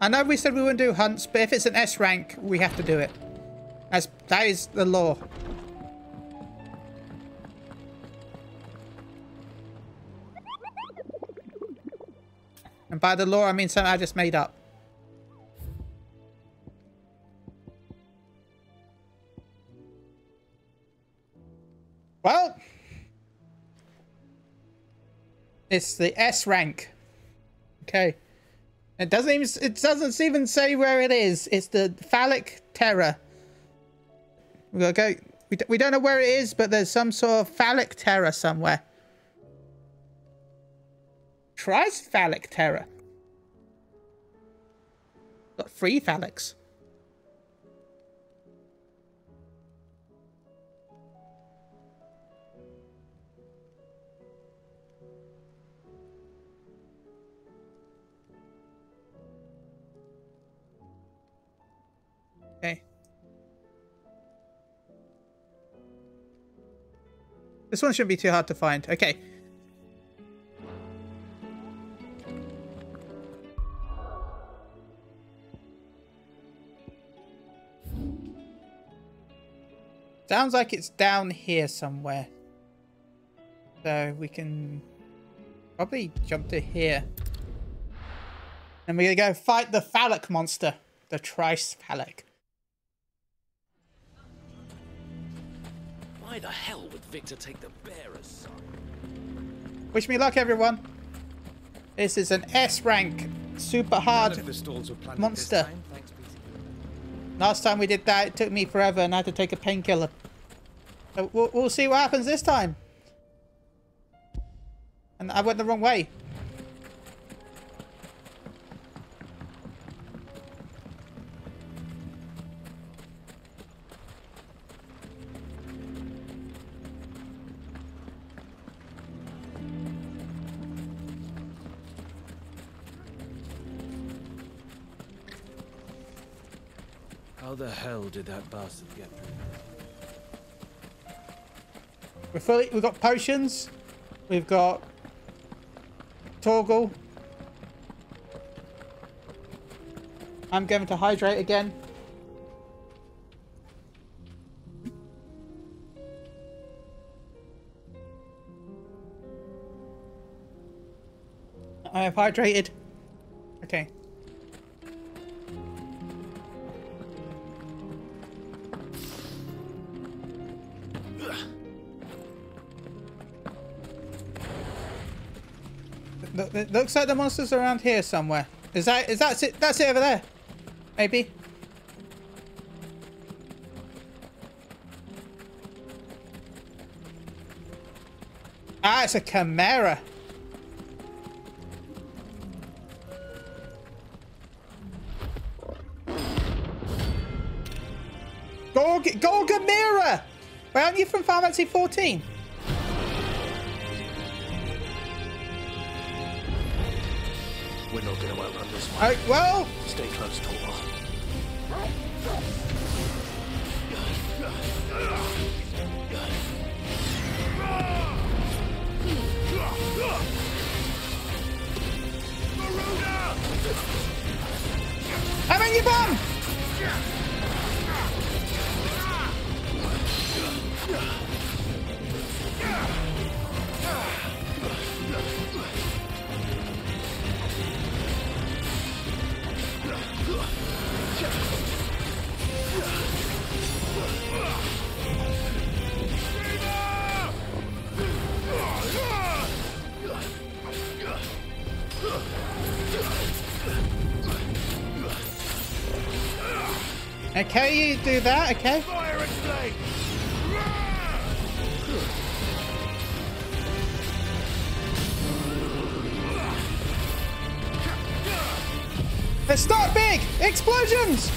I know we said we wouldn't do hunts, but if it's an S rank, we have to do it. That is the law. And by the law, I mean something I just made up. Well, it's the S rank. Okay. It doesn't even say where it is. It's the phallic terror. We gotta go. We don't know where it is, but there's some sort of phallic terror somewhere. Phallic terror. Got 3 phallics. Okay. This one shouldn't be too hard to find. Okay. Sounds like it's down here somewhere. So we can probably jump to here. And we're gonna go fight the phallic monster. The Trice-Phallic. Why the hell would Victor take the bearer's son? Wish me luck, everyone. This is an S rank, super hard monster. Last time we did that, it took me forever and I had to take a painkiller. So we'll see what happens this time. And I went the wrong way. How the hell did that bastard get through? We've got potions. We've got Torgal. I'm going to hydrate again. I have hydrated. Okay. It looks like the monster's around here somewhere. Is that it? That's it over there. Maybe. Ah, it's a chimera. Gorgamira! Where aren't you from Final Fantasy 14? We're not going to outrun this one. Well... Stay close, Torval. I'm in your bum! Okay, you do that, okay. Let's start big! Explosions!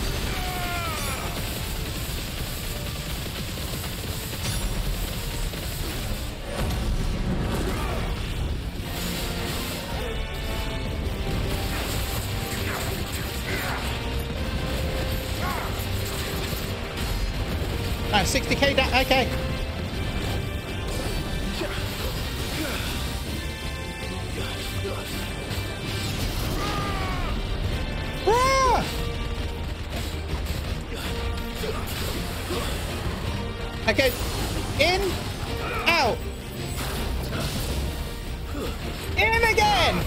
Oh, 60k down. Okay. Ah! Okay. In. Out. In again.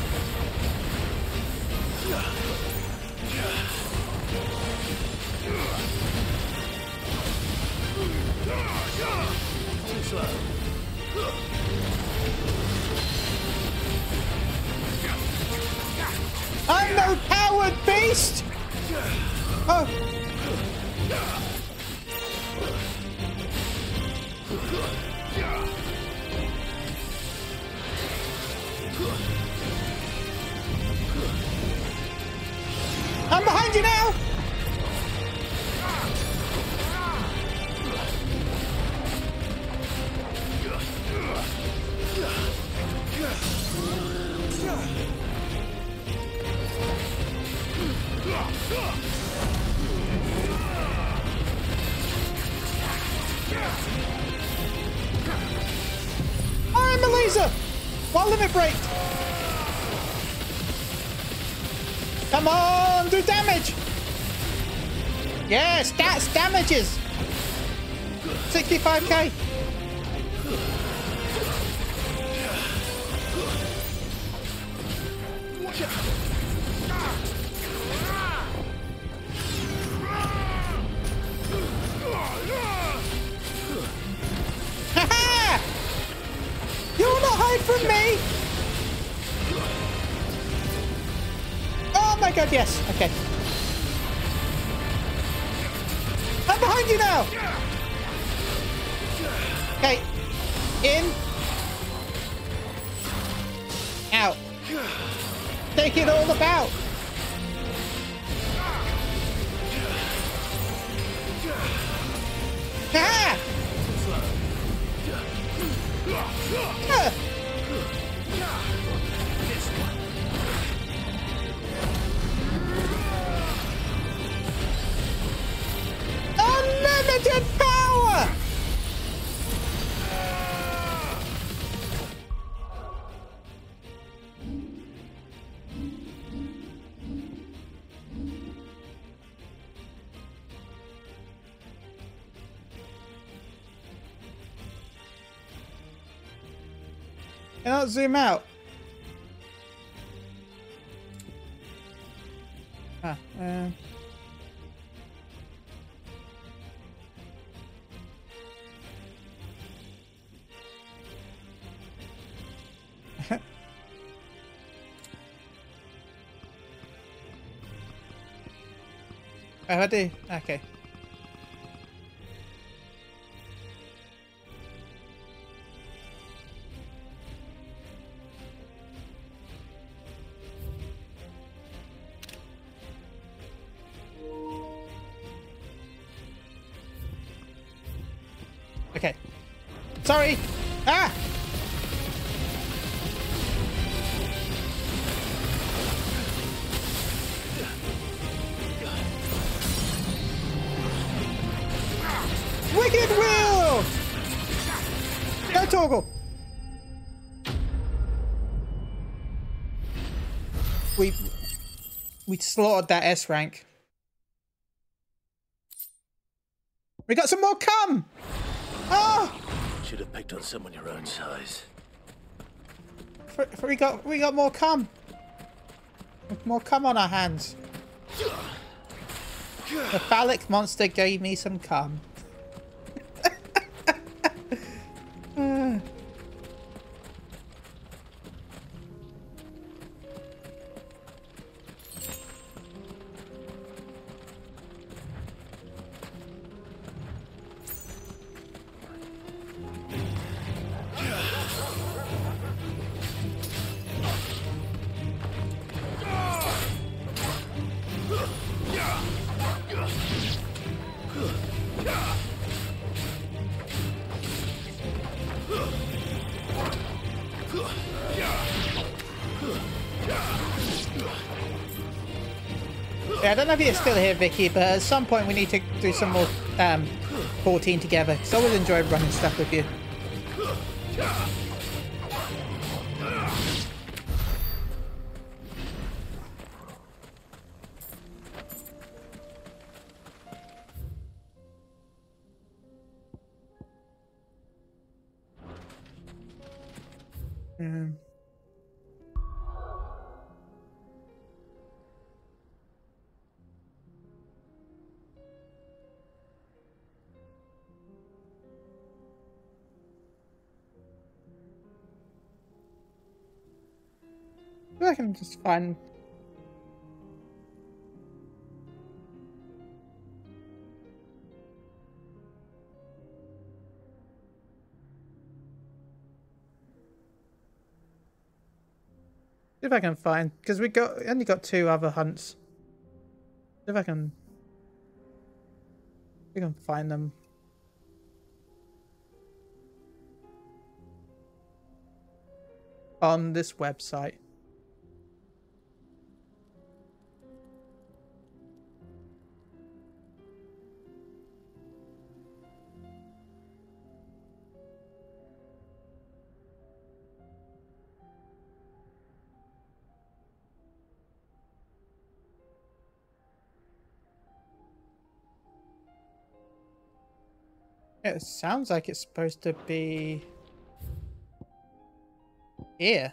Too slow. I'm no powered beast! Oh. I'm behind you now! I'm a laser! Wall limit break! Come on, do damage! Yes, that's damages! 65k! Ha-ha! You'll not hide from me! Oh my god, yes. Okay. I'm behind you now! Okay. In. Out. Take it all about. Ah! Unlimited power! Cannot zoom out. Ah, oh, I do. Okay. Okay. Sorry. Ah! Wicked Wheel! Go toggle! We slaughtered that S rank. We got some more cum! Oh! Should have picked on someone your own size. We got more cum. More cum on our hands. The phallic monster gave me some cum. Yeah, I don't know if you're still here, Vicky, but at some point we need to do some more 14 together. Because I always enjoy running stuff with you. I can just find... See if I can find... Because we only got 2 other hunts. See if I can... We can find them. On this website. It sounds like it's supposed to be here.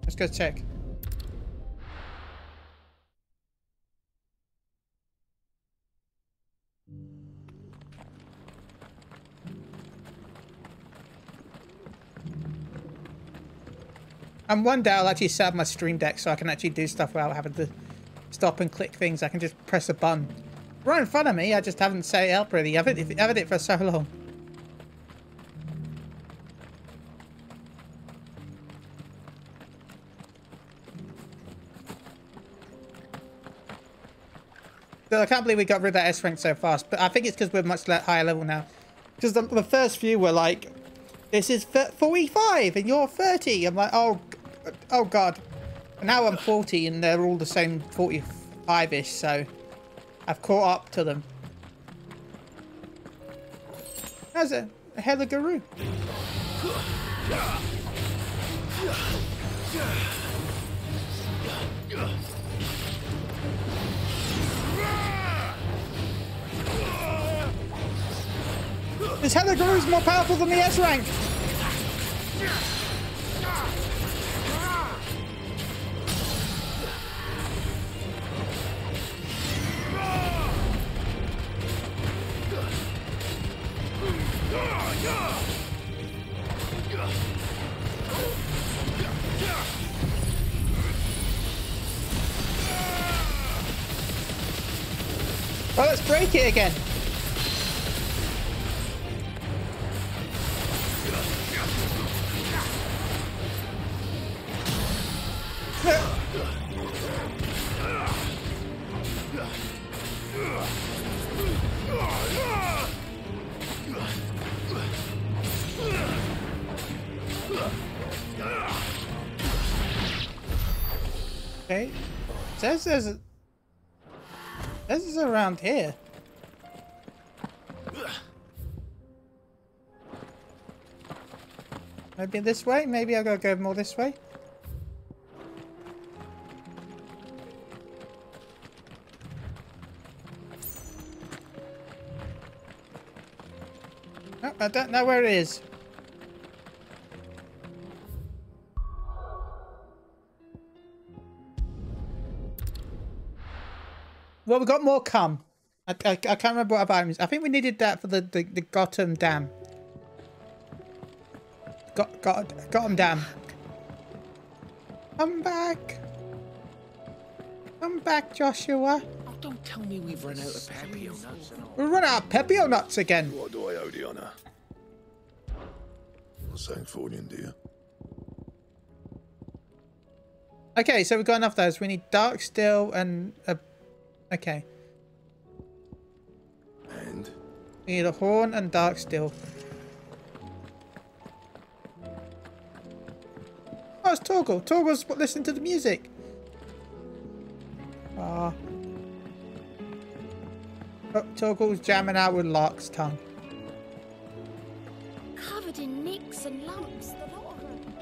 Let's go check. And one day I'll actually set up my stream deck so I can actually do stuff without having to stop and click things. I can just press a button. Right in front of me, I just haven't set it up really. I've had it for so long. So I can't believe we got rid of that S rank so fast, but I think it's because we're much higher level now. Because the first few were like, this is 45 and you're 30. I'm like, oh god. And now I'm 40 and they're all the same 45-ish, so I've caught up to them. That's a hella guru. This hella guru is more powerful than the S rank. Well, let's break it again. Okay, says this is around here. Maybe this way? Maybe I've got to go more this way? Oh, I don't know where it is. Well, we got more cum. I can't remember what other items. I think we needed that for the Gotham Dam. Gotham Dam. Come back. Come back, Joshua. Oh, don't tell me we've run out of Pepio nuts and all. We'll run out of Pepio nuts again. What do I owe the honour? Well, thanks for you, dear. Okay, so we've got enough of those. We need dark steel and a... Okay. And? We need a horn and dark steel. Oh, it's Torgal. Torgal's listening to the music. Oh, Toggle's jamming out with Lark's tongue. Covered in nicks and lumps, the lot of them.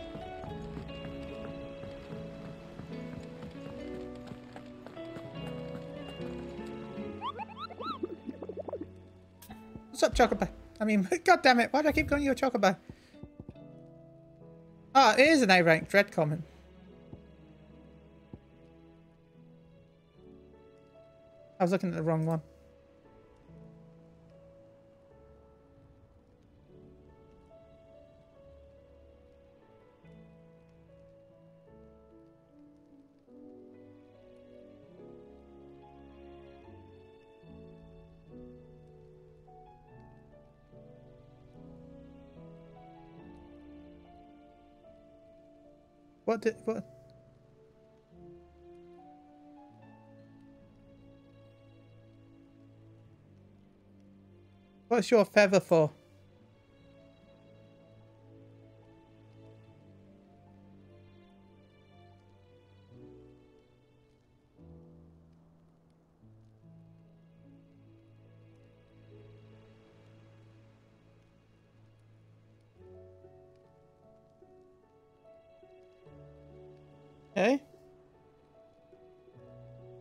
What's up, Chocobo? I mean, god damn it, why do I keep calling you a Chocobo? Ah, it is an A rank Dread Common. I was looking at the wrong one. What? What's your feather for? Okay.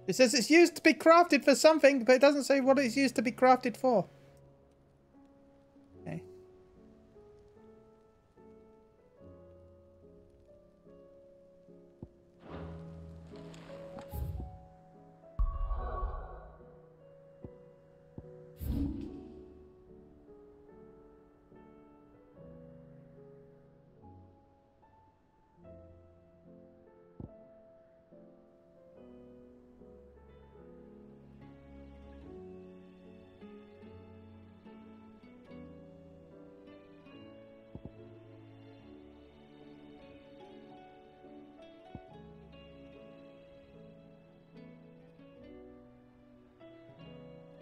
It says it's used to be crafted for something, but it doesn't say what it's used to be crafted for. Okay.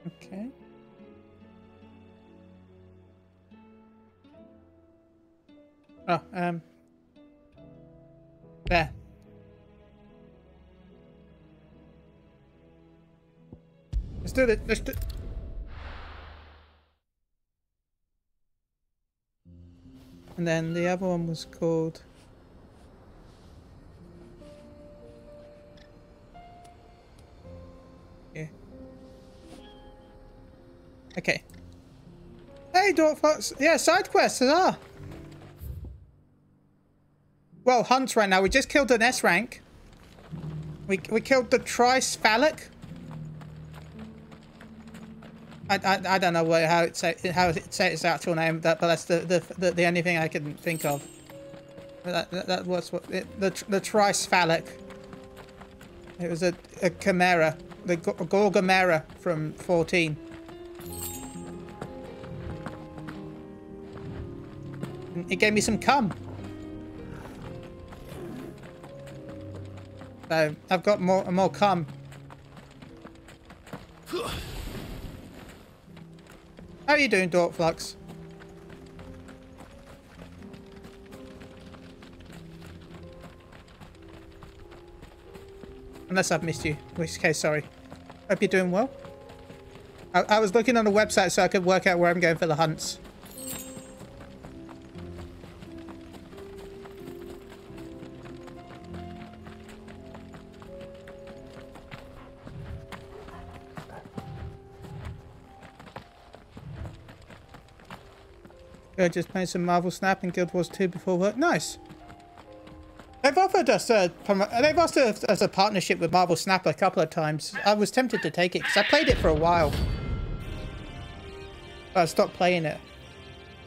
Okay. Oh, there. Let's do it. Let's do. And then the other one was called. Yeah. Okay. Hey, Dorkfox. Yeah, side quests, huzzah! Well, hunts right now. We just killed an S rank. We killed the Tricephalic. I don't know how it say its actual name, but that's the only thing I can think of. That was what the Tricephalic. It was a chimera, the Gorgamera from 14. It gave me some cum. So I've got more cum. How are you doing, Dorkflux? Unless I've missed you, in which case, sorry. Hope you're doing well. I was looking on the website so I could work out where I'm going for the hunts. I just played some Marvel Snap and Guild Wars 2 before work. Nice. They've offered us they've asked us a partnership with Marvel Snap a couple of times. I was tempted to take it because I played it for a while. But I stopped playing it.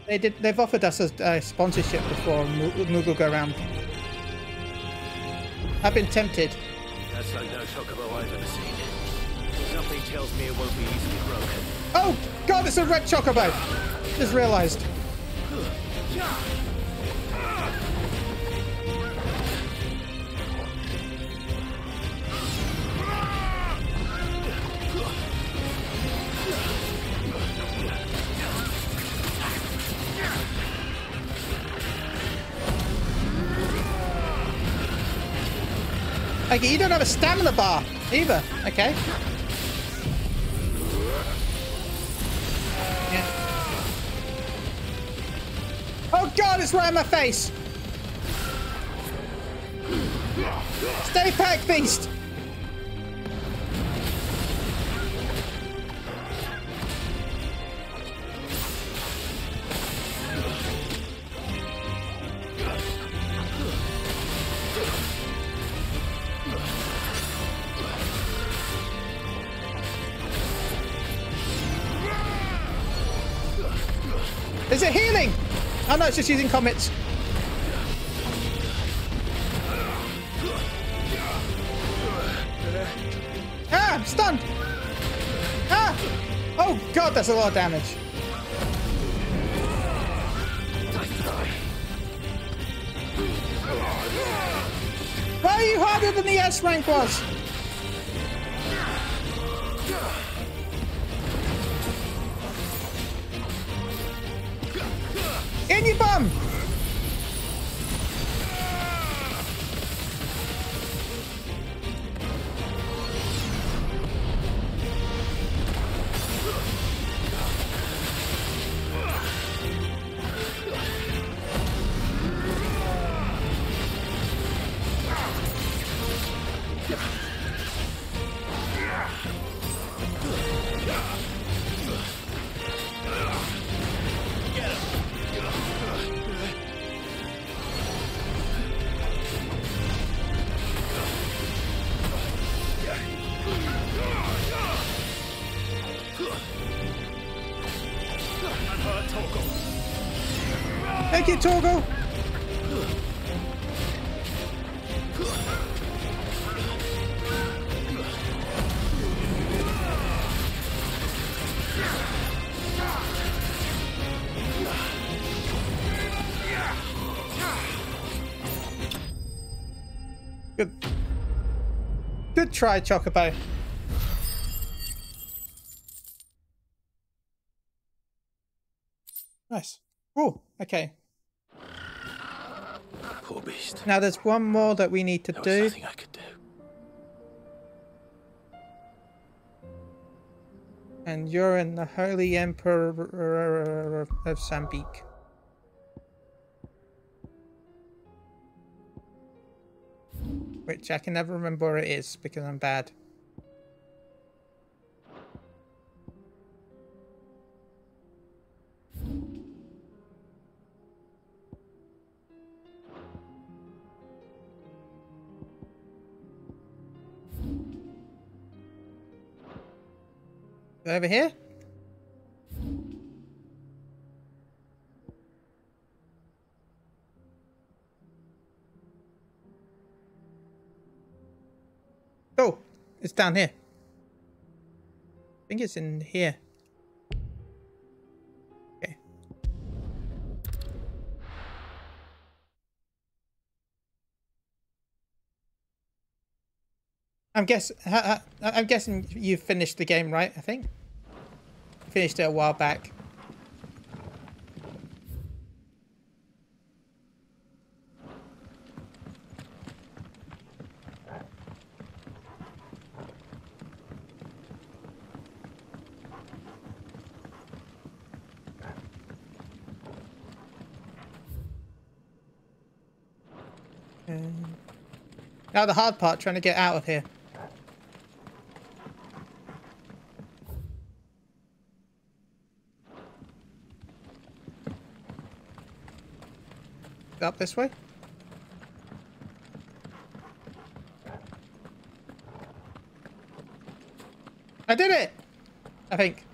They've offered us a sponsorship before on Moogle Go Round. I've been tempted. That's like no chocobo I've ever seen. Something tells me it won't be easily broken. Oh god, it's a red chocobo! Just realised. Okay, you don't have a stamina bar. Either. Okay. Yeah. Oh god, it's right in my face! Stay back, beast! Is it healing? Oh no, it's just using comets. Ah, I'm stunned. Ah! Oh god, that's a lot of damage. Why are you harder than the S rank was? In your bum! Thank you, Torgo. Good try, Chocobo. Nice. Oh, okay. Poor beast. Now there's one more that we need to do. There was nothing I could do. And you're in the Holy Emperor of Sambique. Which I can never remember where it is because I'm bad. Over here? Oh, it's down here. I think it's in here. Okay. I'm guessing you finished the game, right? I think finished it a while back. Now the hard part, trying to get out of here. Up this way? I did it! I think.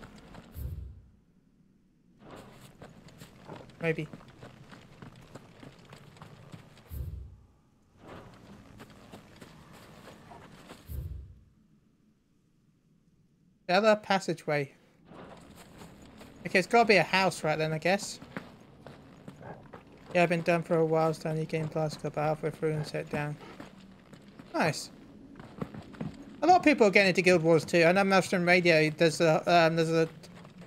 Maybe. The other passageway. Okay, it's gotta be a house right then, I guess. Yeah, I've been done for a while, so new game plus got halfway through and set down. Nice. A lot of people are getting into Guild Wars too. I know Maelstrom Radio, there's a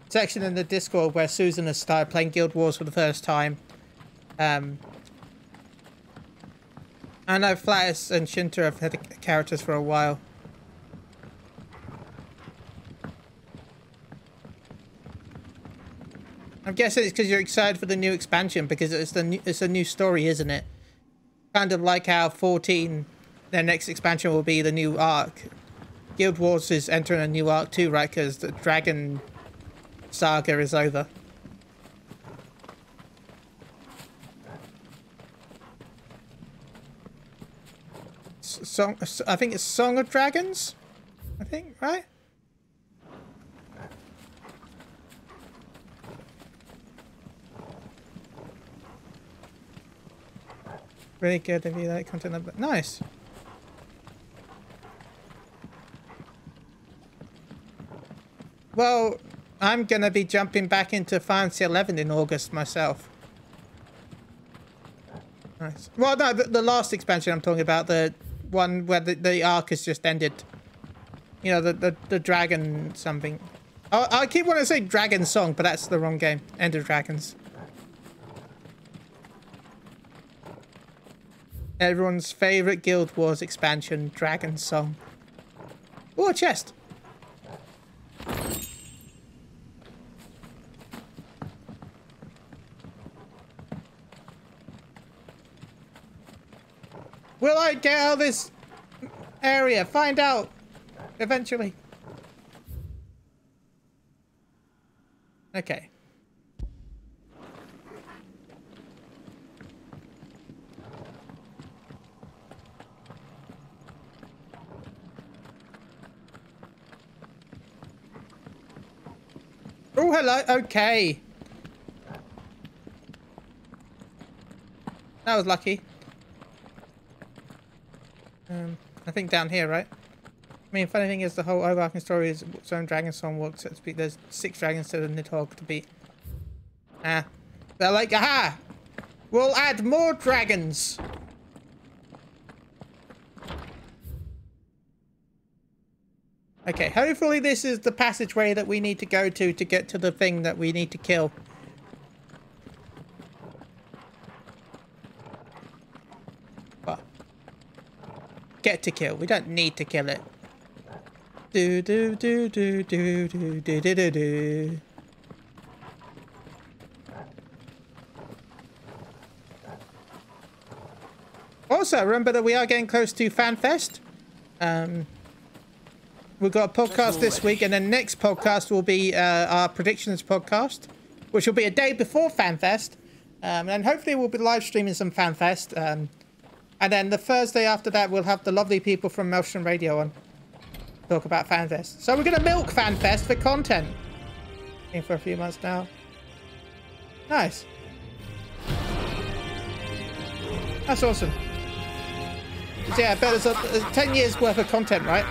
section in the Discord where Susan has started playing Guild Wars for the first time. I know Flatus and Shinta have had characters for a while. I'm guessing it's because you're excited for the new expansion, because it's a new story, isn't it? Kind of like how 14, their next expansion will be the new arc. Guild Wars is entering a new arc too, right? Because the Dragon saga is over. I think it's Song of Dragons, I think, right? Really good if you like content. Nice. Well, I'm gonna be jumping back into Final Fantasy 11 in August myself. Nice. Well, no, the last expansion I'm talking about, the one where the arc has just ended. You know, the dragon something. I keep wanting to say Dragon Song, but that's the wrong game. End of Dragons. Everyone's favorite Guild Wars expansion, Dragon Song. Oh, a chest. Will I get out of this area? Find out eventually. Okay. Oh, hello. Okay. That was lucky. I think down here, right? I mean, funny thing is, the whole overarching story is its own Dragon Song work, so to speak. There's 6 dragons to the Nidhogg to beat. They're like, aha! We'll add more dragons! Okay, hopefully this is the passageway that we need to go to get to the thing that we need to kill. Well, get to kill. We don't need to kill it. Do do do do do do do do do do. Also, remember that we are getting close to FanFest. We've got a podcast this week, and then next podcast will be our predictions podcast, which will be a day before FanFest. And hopefully we'll be live streaming some FanFest. And then the Thursday after that, we'll have the lovely people from Maelstrom Radio on. Talk about FanFest. So we're going to milk FanFest for content. In for a few months now. Nice. That's awesome. So yeah, but there's 10 years worth of content, right?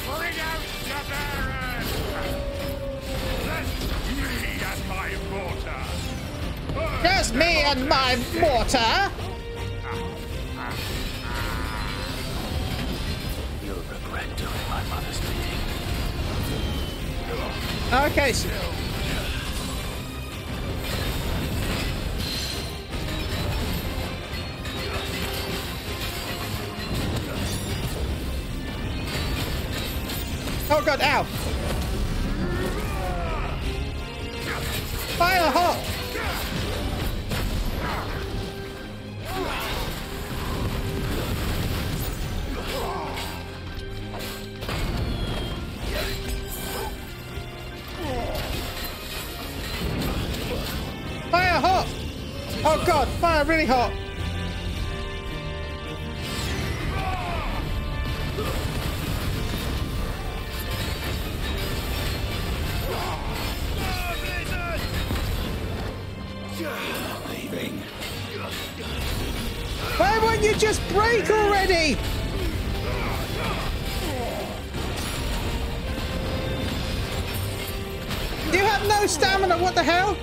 Bring out the Baron! Just me and my mortar! You'll regret doing my mother's bidding. Okay, so oh god, ow! Fire hot! Fire hot! Oh god, fire really hot! Leaving. Why won't you just break already? You have no stamina, what the hell?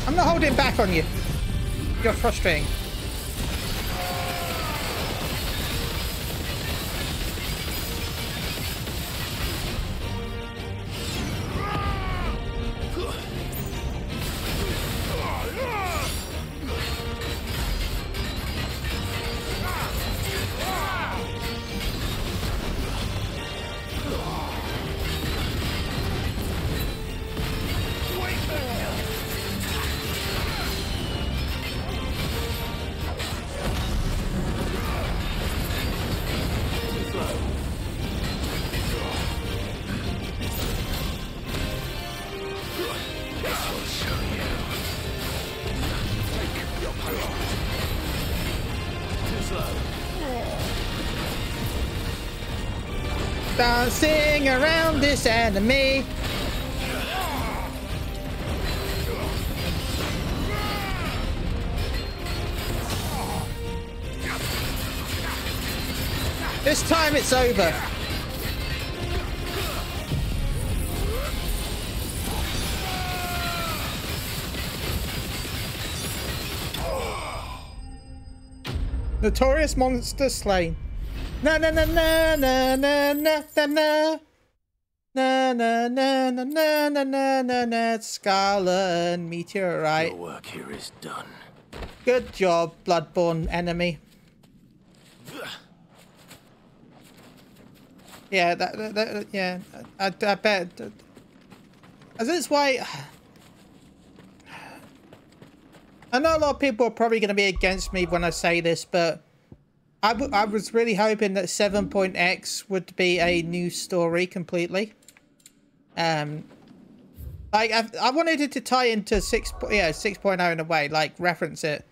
I'm not holding back on you. You're frustrating. slow. Dancing around this enemy. This time it's over. Notorious monster slain. Na na na na na na na na na na na na na na na na na na. Scarlet meteorite. Your work here is done. Good job, bloodborne enemy. Yeah, yeah. I bet. That's why. I know a lot of people are probably going to be against me when I say this, but I was really hoping that 7.x would be a new story completely. Like I wanted it to tie into 6.0 in a way, like reference it.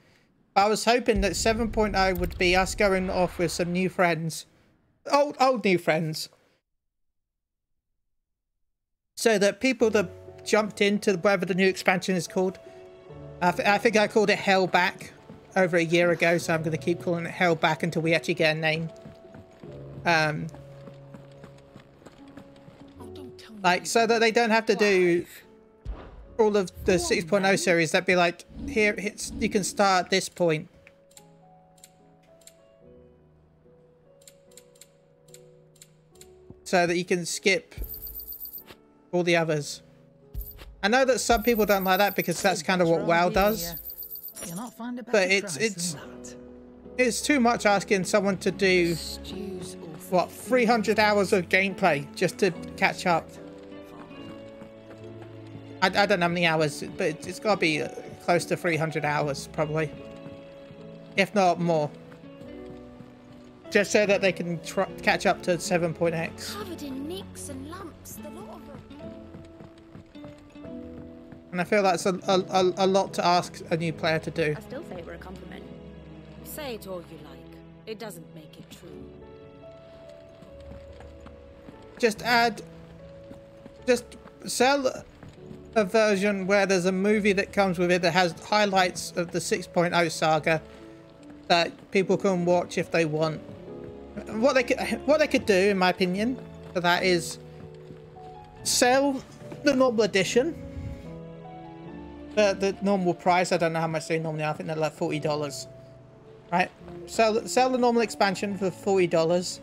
But I was hoping that 7.0 would be us going off with some new friends, old new friends, so that people that jumped into whatever the new expansion is called. I think I called it Hell Back over a year ago, so I'm going to keep calling it Hell Back until we actually get a name. Like, so that they don't have to do all of the 6.0 series. That'd be like, here, you can start at this point. So that you can skip all the others. I know that some people don't like that because that's kind of what WoW does. But it's too much asking someone to do, what, 300 hours of gameplay just to catch up. I don't know how many hours, but it's got to be close to 300 hours probably, if not more, just so that they can catch up to 7.x. Covered in nicks and lumps, the lot of them. And I feel that's a lot to ask a new player to do. I still say it were a compliment. Say it all you like. It doesn't make it true. Just sell a version where there's a movie that comes with it that has highlights of the 6.0 saga that people can watch if they want. What they could do, in my opinion, for that is sell the normal edition. The normal price, I don't know how much they normally are. I think they're like $40, right? Sell the normal expansion for $40.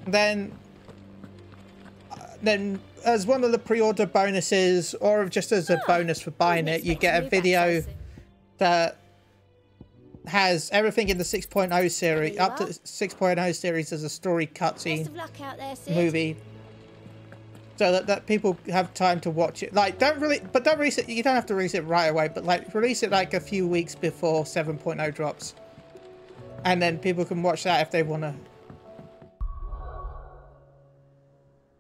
Then as one of the pre-order bonuses, or just as a bonus for buying it, you get a video that has everything in the 6.0 series, up to 6.0 series as a story cutscene movie. So that people have time to watch it. Like, don't release it. You don't have to release it right away, but like release it like a few weeks before 7.0 drops, and then people can watch that if they want to.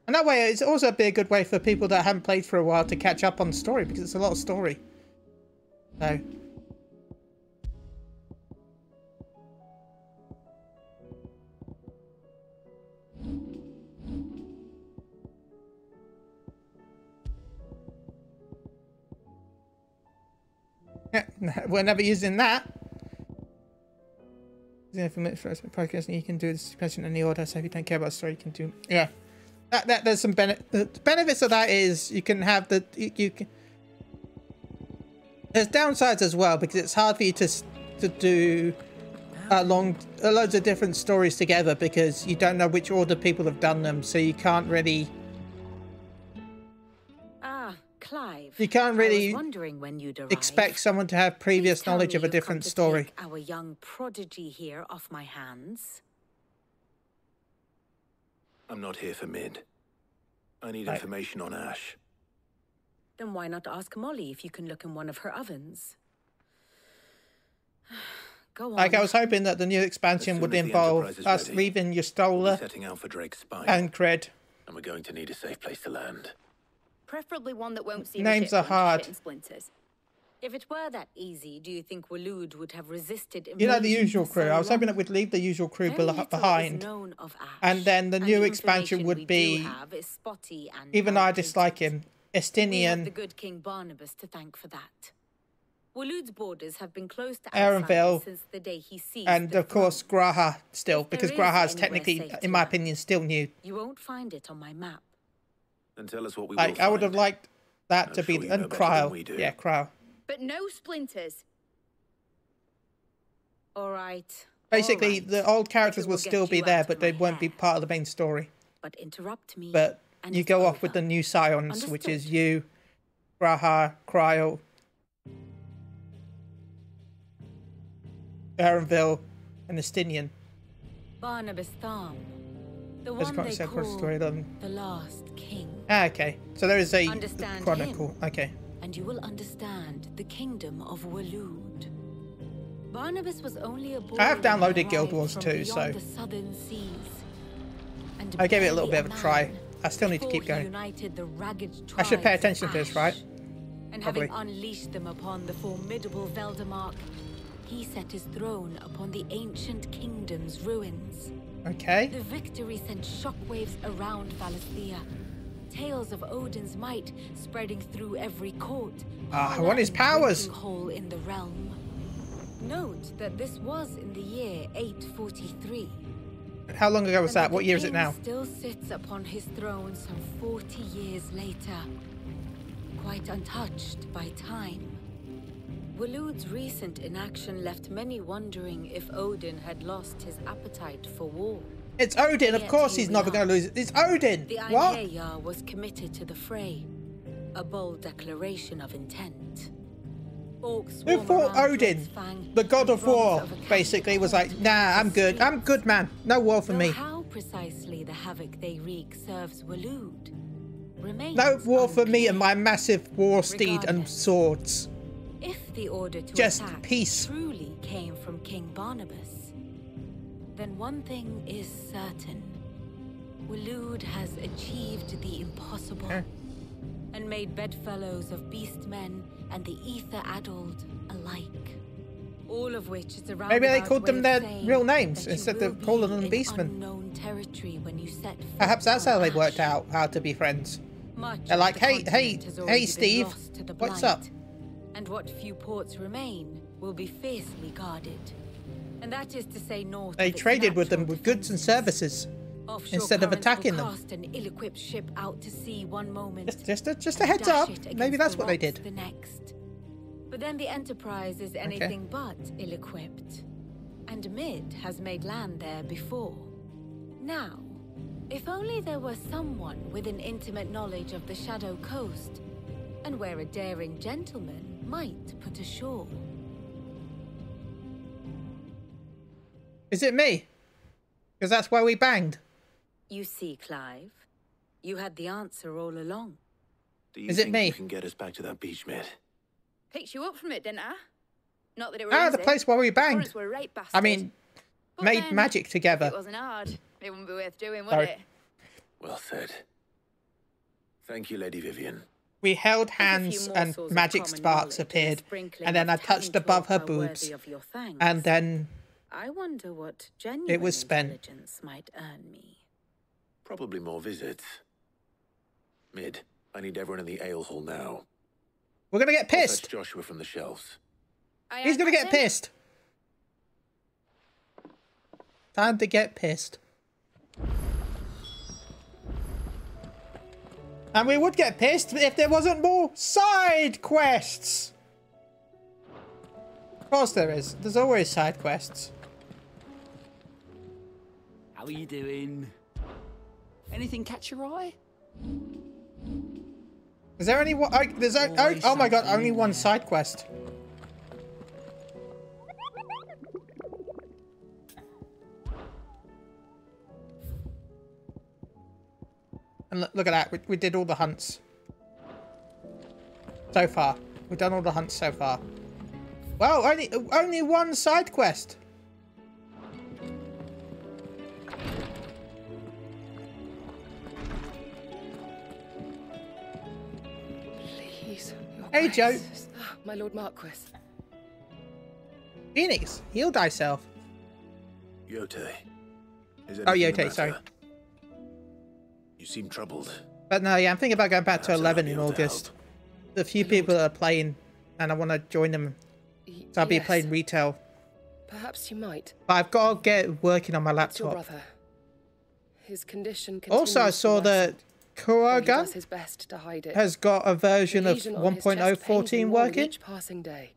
And that way, it's also be a good way for people that haven't played for a while to catch up on the story, because it's a lot of story. So. Yeah, we're never using that. You can do this question in the order, so if you don't care about the story, you can do. Yeah, there's some benefit. The benefits of that is you can have the you can. There's downsides as well, because it's hard for you to do loads of different stories together, because you don't know which order people have done them, so you can't really. Clive, you can't really wondering when you'd expect someone to have previous knowledge of a different story. Take our young prodigy here off my hands. I'm not here for mid. I need information on Ash. Then why not ask Molly if you can look in one of her ovens? Go on. Like, I was hoping that the new expansion would involve us leaving Yestola and Cred. And we're going to need a safe place to land. Preferably one that won't see names are hard. splinters. If it were that easy, do you think Waloed would have resisted You know, the invasion usual for crew. so I was hoping long? that we'd leave the usual crew Very little is behind. known of Ash, And then the new the expansion information would we do be, have is spotty and even though I outdated. dislike him, We have the Estinian, good King Barnabas to thank for that. Waloed's borders have been closed to Arenville, outsiders since the day he seized and the of course throne. Graha still, If there because is Graha is anywhere technically, safe to in my land, opinion, still new. You won't find it on my map. Then tell us what we Like, will I would have find. liked that I'm to be, sure you know and better than Cryo. we do. Yeah, Cryo. But no splinters. All right. Basically, all right. the old characters If it will will still get be you there, out but of they my won't be hair. part of the main story. But interrupt me. But and you it's go off over. with the new Scions, which is Understood? you, Graha, Cryo, Arenville, and Estinian. Barnabas Tham, the As one got they said across call story line. the last king. Ah, okay. So there is a Understand chronicle. him, Okay. and you will understand the kingdom of Waloed. Barnabas was only a boy I have when he downloaded Guild arrived Wars from too, beyond so the southern seas. And I gave it a little barely bit of a try. man I still need to keep before he going. united the ragged I should pay tribes of attention to this, Ash. right? And Probably. having unleashed them upon the formidable Veldemark, he set his throne upon the ancient kingdom's ruins. Okay. The victory sent shockwaves around Valisthea. Tales of Odin's might spreading through every court. I want his powers. Hole in the realm. Note that this was in the year 843. How long ago was and that? What the year is it king now? Still sits upon his throne some 40 years later, quite untouched by time. Waloed's recent inaction left many wondering if Odin had lost his appetite for war. It's Odin. Of Yet course here he's we never are. going to lose it. It's Odin. The What? Einherjar was committed to the fray, a bold declaration of intent. Orcs Who swarm fought around Odin? Dreadsfang, The god and of war, throngs of a basically, was like, capital nah, I'm good. I'm good, man. No war for Though me. how precisely the havoc they wreak serves Waloed remains No war for me and unclear. my massive war steed and swords. If the order to Just attack peace. truly came from King Barnabas, then one thing is certain. Waloed has achieved the impossible and made bedfellows of beastmen and the ether-addled alike. All of which is a Maybe they roundabout called way them of their saying real names that you instead will of calling be them in beastmen. unknown territory when you set foot Perhaps that's on how they Ash. worked out how to be friends. Much They're of like, the hey, continent has already been Steve, lost to the what's blight, up? And what few ports remain will be fiercely guarded. And that is to say north They of its traded with them natural with goods and services Offshore instead of currents attacking will them. cast an ill-equipped ship out to sea one moment. Just a and heads dash up. it against Maybe that's the what they rocks did. The next. But then the Enterprise is anything but ill-equipped. And Mid has made land there before. Now, if only there were someone with an intimate knowledge of the Shadow Coast, and where a daring gentleman might put ashore. Is it me? Because that's why we banged. You see, Clive, you had the answer all along. Do you Is it think me? you can get us back to that beach, Mid? Picked you up from it, didn't I? Not that it was Ah, easy. the place where we banged. Currents were a right bastard. I mean, But made then, magic together. If it wasn't hard, it wouldn't be worth doing, would Sorry. it? Well said. Thank you, Lady Vivian. We held hands and morsels of magic common sparks knowledge and a appeared, sprinkling and then of I touched talent above her are worthy boobs, of your thanks. and then I wonder what genuine was spent. intelligence might earn me. Probably more visits. Mid, I need everyone in the ale hall now. we're gonna get I'll fetch pissed. Joshua from the shelves. He's gonna get pissed. Time to get pissed. And we would get pissed if there wasn't more side quests. Of course there is. There's always side quests. How are you doing? Anything catch your eye? Is there any one? There's oh my god! Only one side quest. And look at that. We did all the hunts so far. We've done all the hunts so far. Well, only one side quest. Please, your Hey, Joe. grace. my Lord Marquis. Phoenix, heal thyself. Yote. Is Oh, anything the Yote, sorry. matter? You seem troubled. But no, yeah, I'm thinking about going back to Perhaps I might 11 be in able to August. The few people that are playing, and I want to join them. So I'll be Yes. playing retail. Perhaps you might. But I've got to get working on my It's your laptop. brother. His condition continues Also, I saw to worsen, that though he Kurgan does his best to hide it. has got a version The of lesion on his chest pains him 1.014 more with working. each passing day.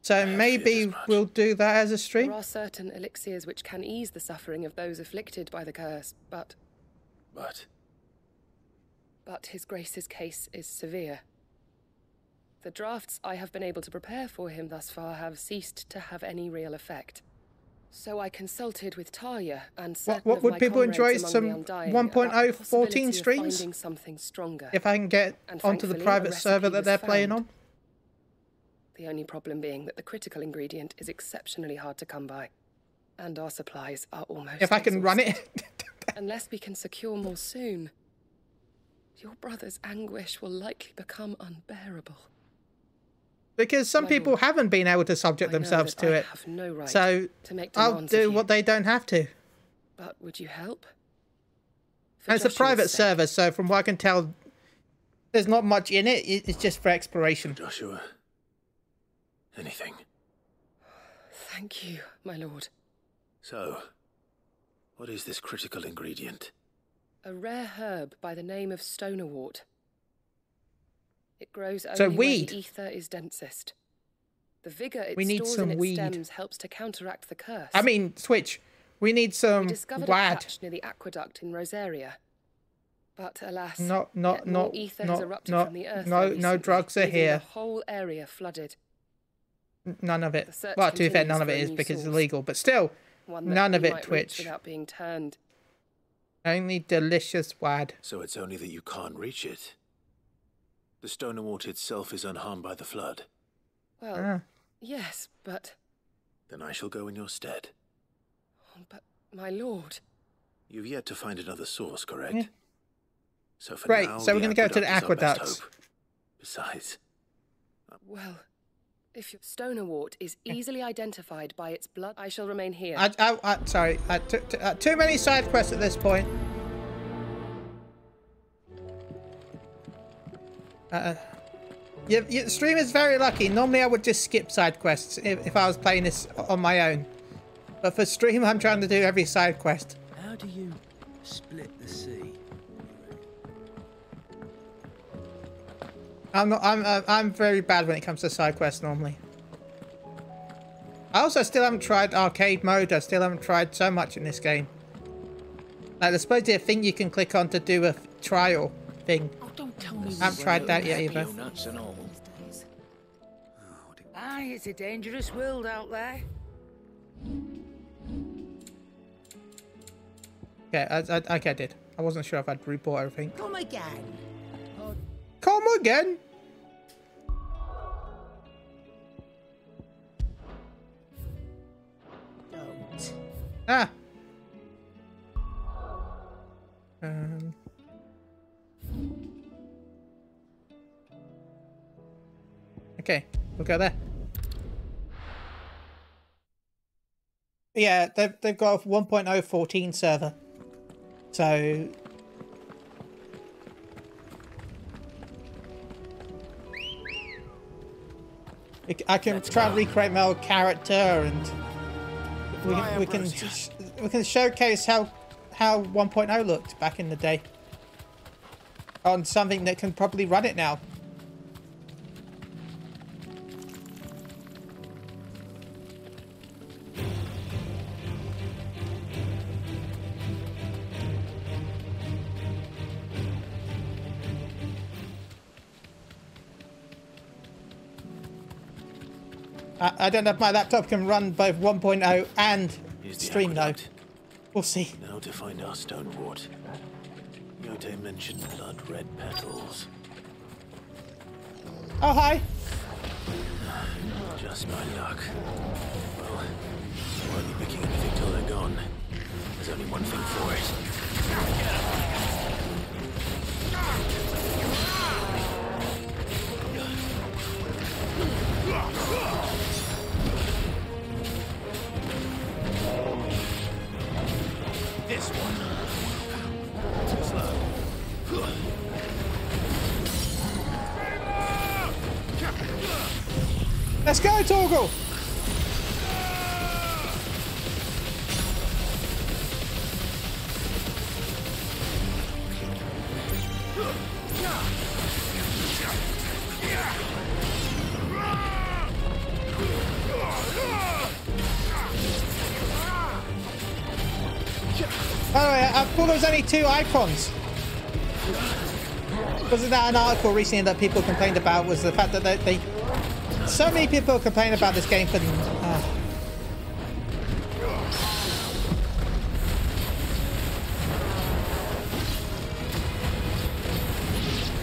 So maybe we'll do that as a stream. There are certain elixirs which can ease the suffering of those afflicted by the curse, but his grace's case is severe. The drafts I have been able to prepare for him thus far have ceased to have any real effect. So I consulted with Talia and certain What of would my people enjoy comrades among some the Undying about the 1.014 possibility of streams? finding something stronger. If I can get And onto the thankfully, a private recipe server that was they're playing found. on. The only problem being that the critical ingredient is exceptionally hard to come by, and our supplies are almost If I can run it. Unless we can secure more soon, your brother's anguish will likely become unbearable. Because some people haven't been able to subject themselves to it. Have no right So to make I'll demands do of you. what they don't have to. But would you help? And it's a Joshua's private sake. server, so from what I can tell, there's not much in it. It's just for exploration. Joshua. Anything. Thank you, my lord. So, what is this critical ingredient? A rare herb by the name of stonerwort. It grows So only weed. where the ether is densest. The vigor it We need stores some in its weed. stems helps to counteract the curse. I mean, Switch. We need we some discovered a WAD. patch near the aqueduct in Rosaria. But alas, Not yet more ether has erupted from the earth there no recently, drugs are leaving here. The whole area flooded. None of it. The search Well, to be fair, continues none of for it a is new because it's source. illegal. But still, One that none of we it, might reach Twitch. without being turned. Only delicious WAD. So it's only that you can't reach it. The stonerwort itself is unharmed by the flood. Well, yes, but Then I shall go in your stead. my lord. You've yet to find another source, correct? Yeah. So for Great, now, so we're the going to go to the aqueduct is our best aqueducts. hope. Besides, Well, if your stonerwort is easily identified by its blood, I shall remain here. Sorry. Too many side quests at this point. The stream is very lucky. Normally I would just skip side quests if I was playing this on my own. But for stream, I'm trying to do every side quest. How do you split the sea? I'm very bad when it comes to side quests normally. I also still haven't tried arcade mode. I still haven't tried so much in this game. Like there's supposed to be a thing you can click on to do a trial thing. Oh, don't tell me I haven't tried that yet either. Nuts and all. Aye, it's a dangerous world out there. Okay, I did. I wasn't sure if I'd rebought everything. Come again. Come again. Don't. Ah. Okay, we'll go there. Yeah, they've got a 1.014 server. So I can try and recreate my old character, and we can showcase how 1.0 looked back in the day on something that can probably run it now. I don't know if my laptop can run both 1.0 and stream though. We'll see. now to find our stonewort. Yote mentioned blood red petals. Oh, hi. Just my luck. Well, I won't be picking anything till they're gone. There's only one thing for it. Let's go, Torgal! By the way, I thought there was only 2 icons. Wasn't that an article recently that people complained about, was the fact that they so many people complain about this game for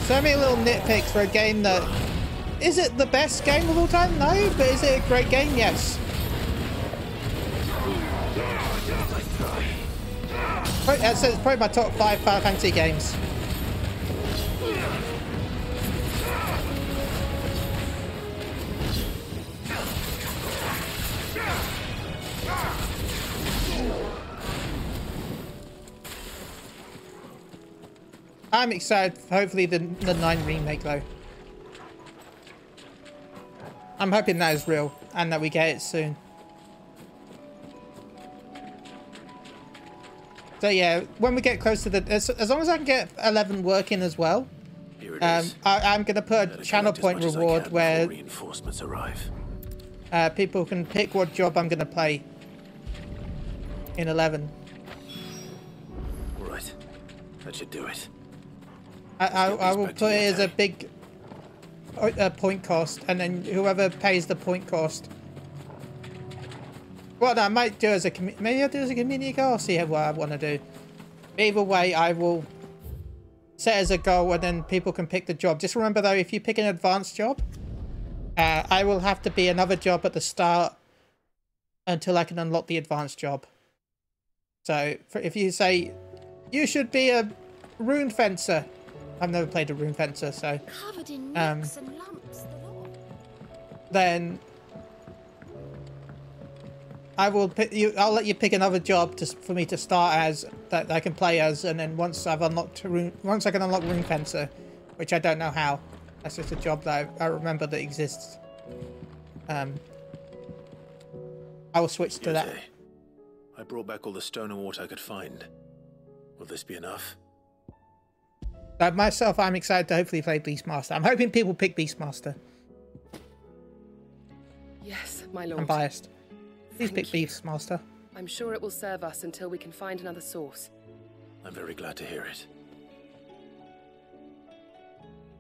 so many little nitpicks for a game that... Is it the best game of all time? No, but is it a great game? Yes. So it's probably my top 5 Final Fantasy games. I'm excited for hopefully the 9 remake though. I'm hoping that is real and that we get it soon. So yeah, when we get close to the... As long as I can get 11 working as well, I'm going to put a channel point reward where reinforcements arrive. People can pick what job I'm going to play in 11. Right, that should do it. I will put it as a big point cost, and then whoever pays the point cost. Well, no, I might do as a maybe I'll do as a community goal. I'll see what I want to do. Either way, I will set as a goal, and then people can pick the job. Just remember though, if you pick an advanced job, I will have to be another job at the start until I can unlock the advanced job. So if you say you should be a rune fencer. I've never played a rune fencer, so Covered in nicks and lumps, then I will pick you. I'll let you pick another job for me to start as that I can play as, and then once I've unlocked once I can unlock rune fencer, which I don't know how. That's just a job that I remember that exists. I will switch to that. I brought back all the stone and water I could find. Will this be enough? Myself, I'm excited to hopefully play Beastmaster. I'm hoping people pick Beastmaster. Yes, my lord. I'm biased. Please pick Beastmaster. I'm sure it will serve us until we can find another source. I'm very glad to hear it.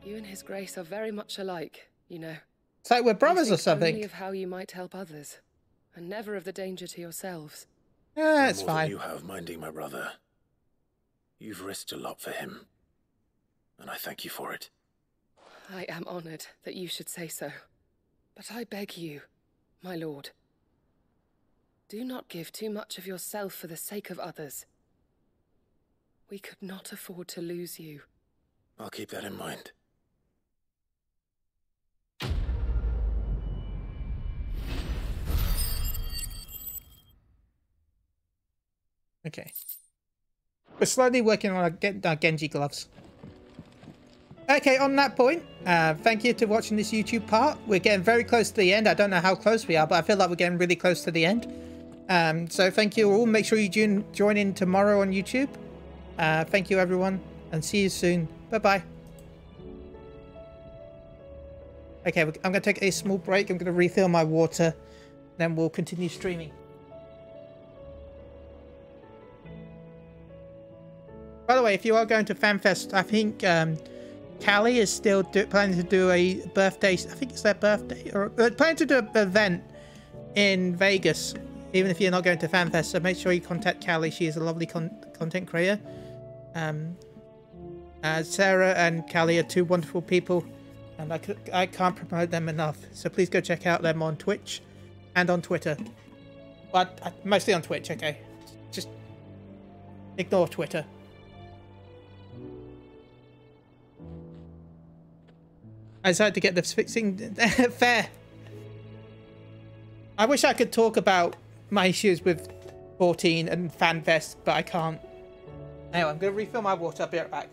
You and His Grace are very much alike, you know. It's like we're brothers or something. Only of how you might help others, and never of the danger to yourselves. Yeah, it's more fine. Than you have minding my brother. You've risked a lot for him, and I thank you for it. I am honored that you should say so. But I beg you, my lord, do not give too much of yourself for the sake of others. We could not afford to lose you. I'll keep that in mind. Okay. We're slowly working on our Genji gloves. Okay, on that point, thank you to watching this YouTube part. We're getting very close to the end. I don't know how close we are, but I feel like we're getting really close to the end. So thank you all. Make sure you join in tomorrow on YouTube. Thank you, everyone, and see you soon. Bye-bye. Okay, I'm going to take a small break. I'm going to refill my water. Then we'll continue streaming. By the way, if you are going to FanFest, I think Callie is still planning to do a birthday. I think it's their birthday, or planning to do an event in Vegas. Even if you're not going to FanFest, so make sure you contact Callie. She is a lovely content creator. Sarah and Callie are 2 wonderful people, and I can't promote them enough. So please go check out them on Twitch and on Twitter. But mostly on Twitch. Okay, just ignore Twitter. I decided to get this fixing fair. I wish I could talk about my issues with 14 and FanFest, but I can't. Anyway, I'm going to refill my water. I'll be right back.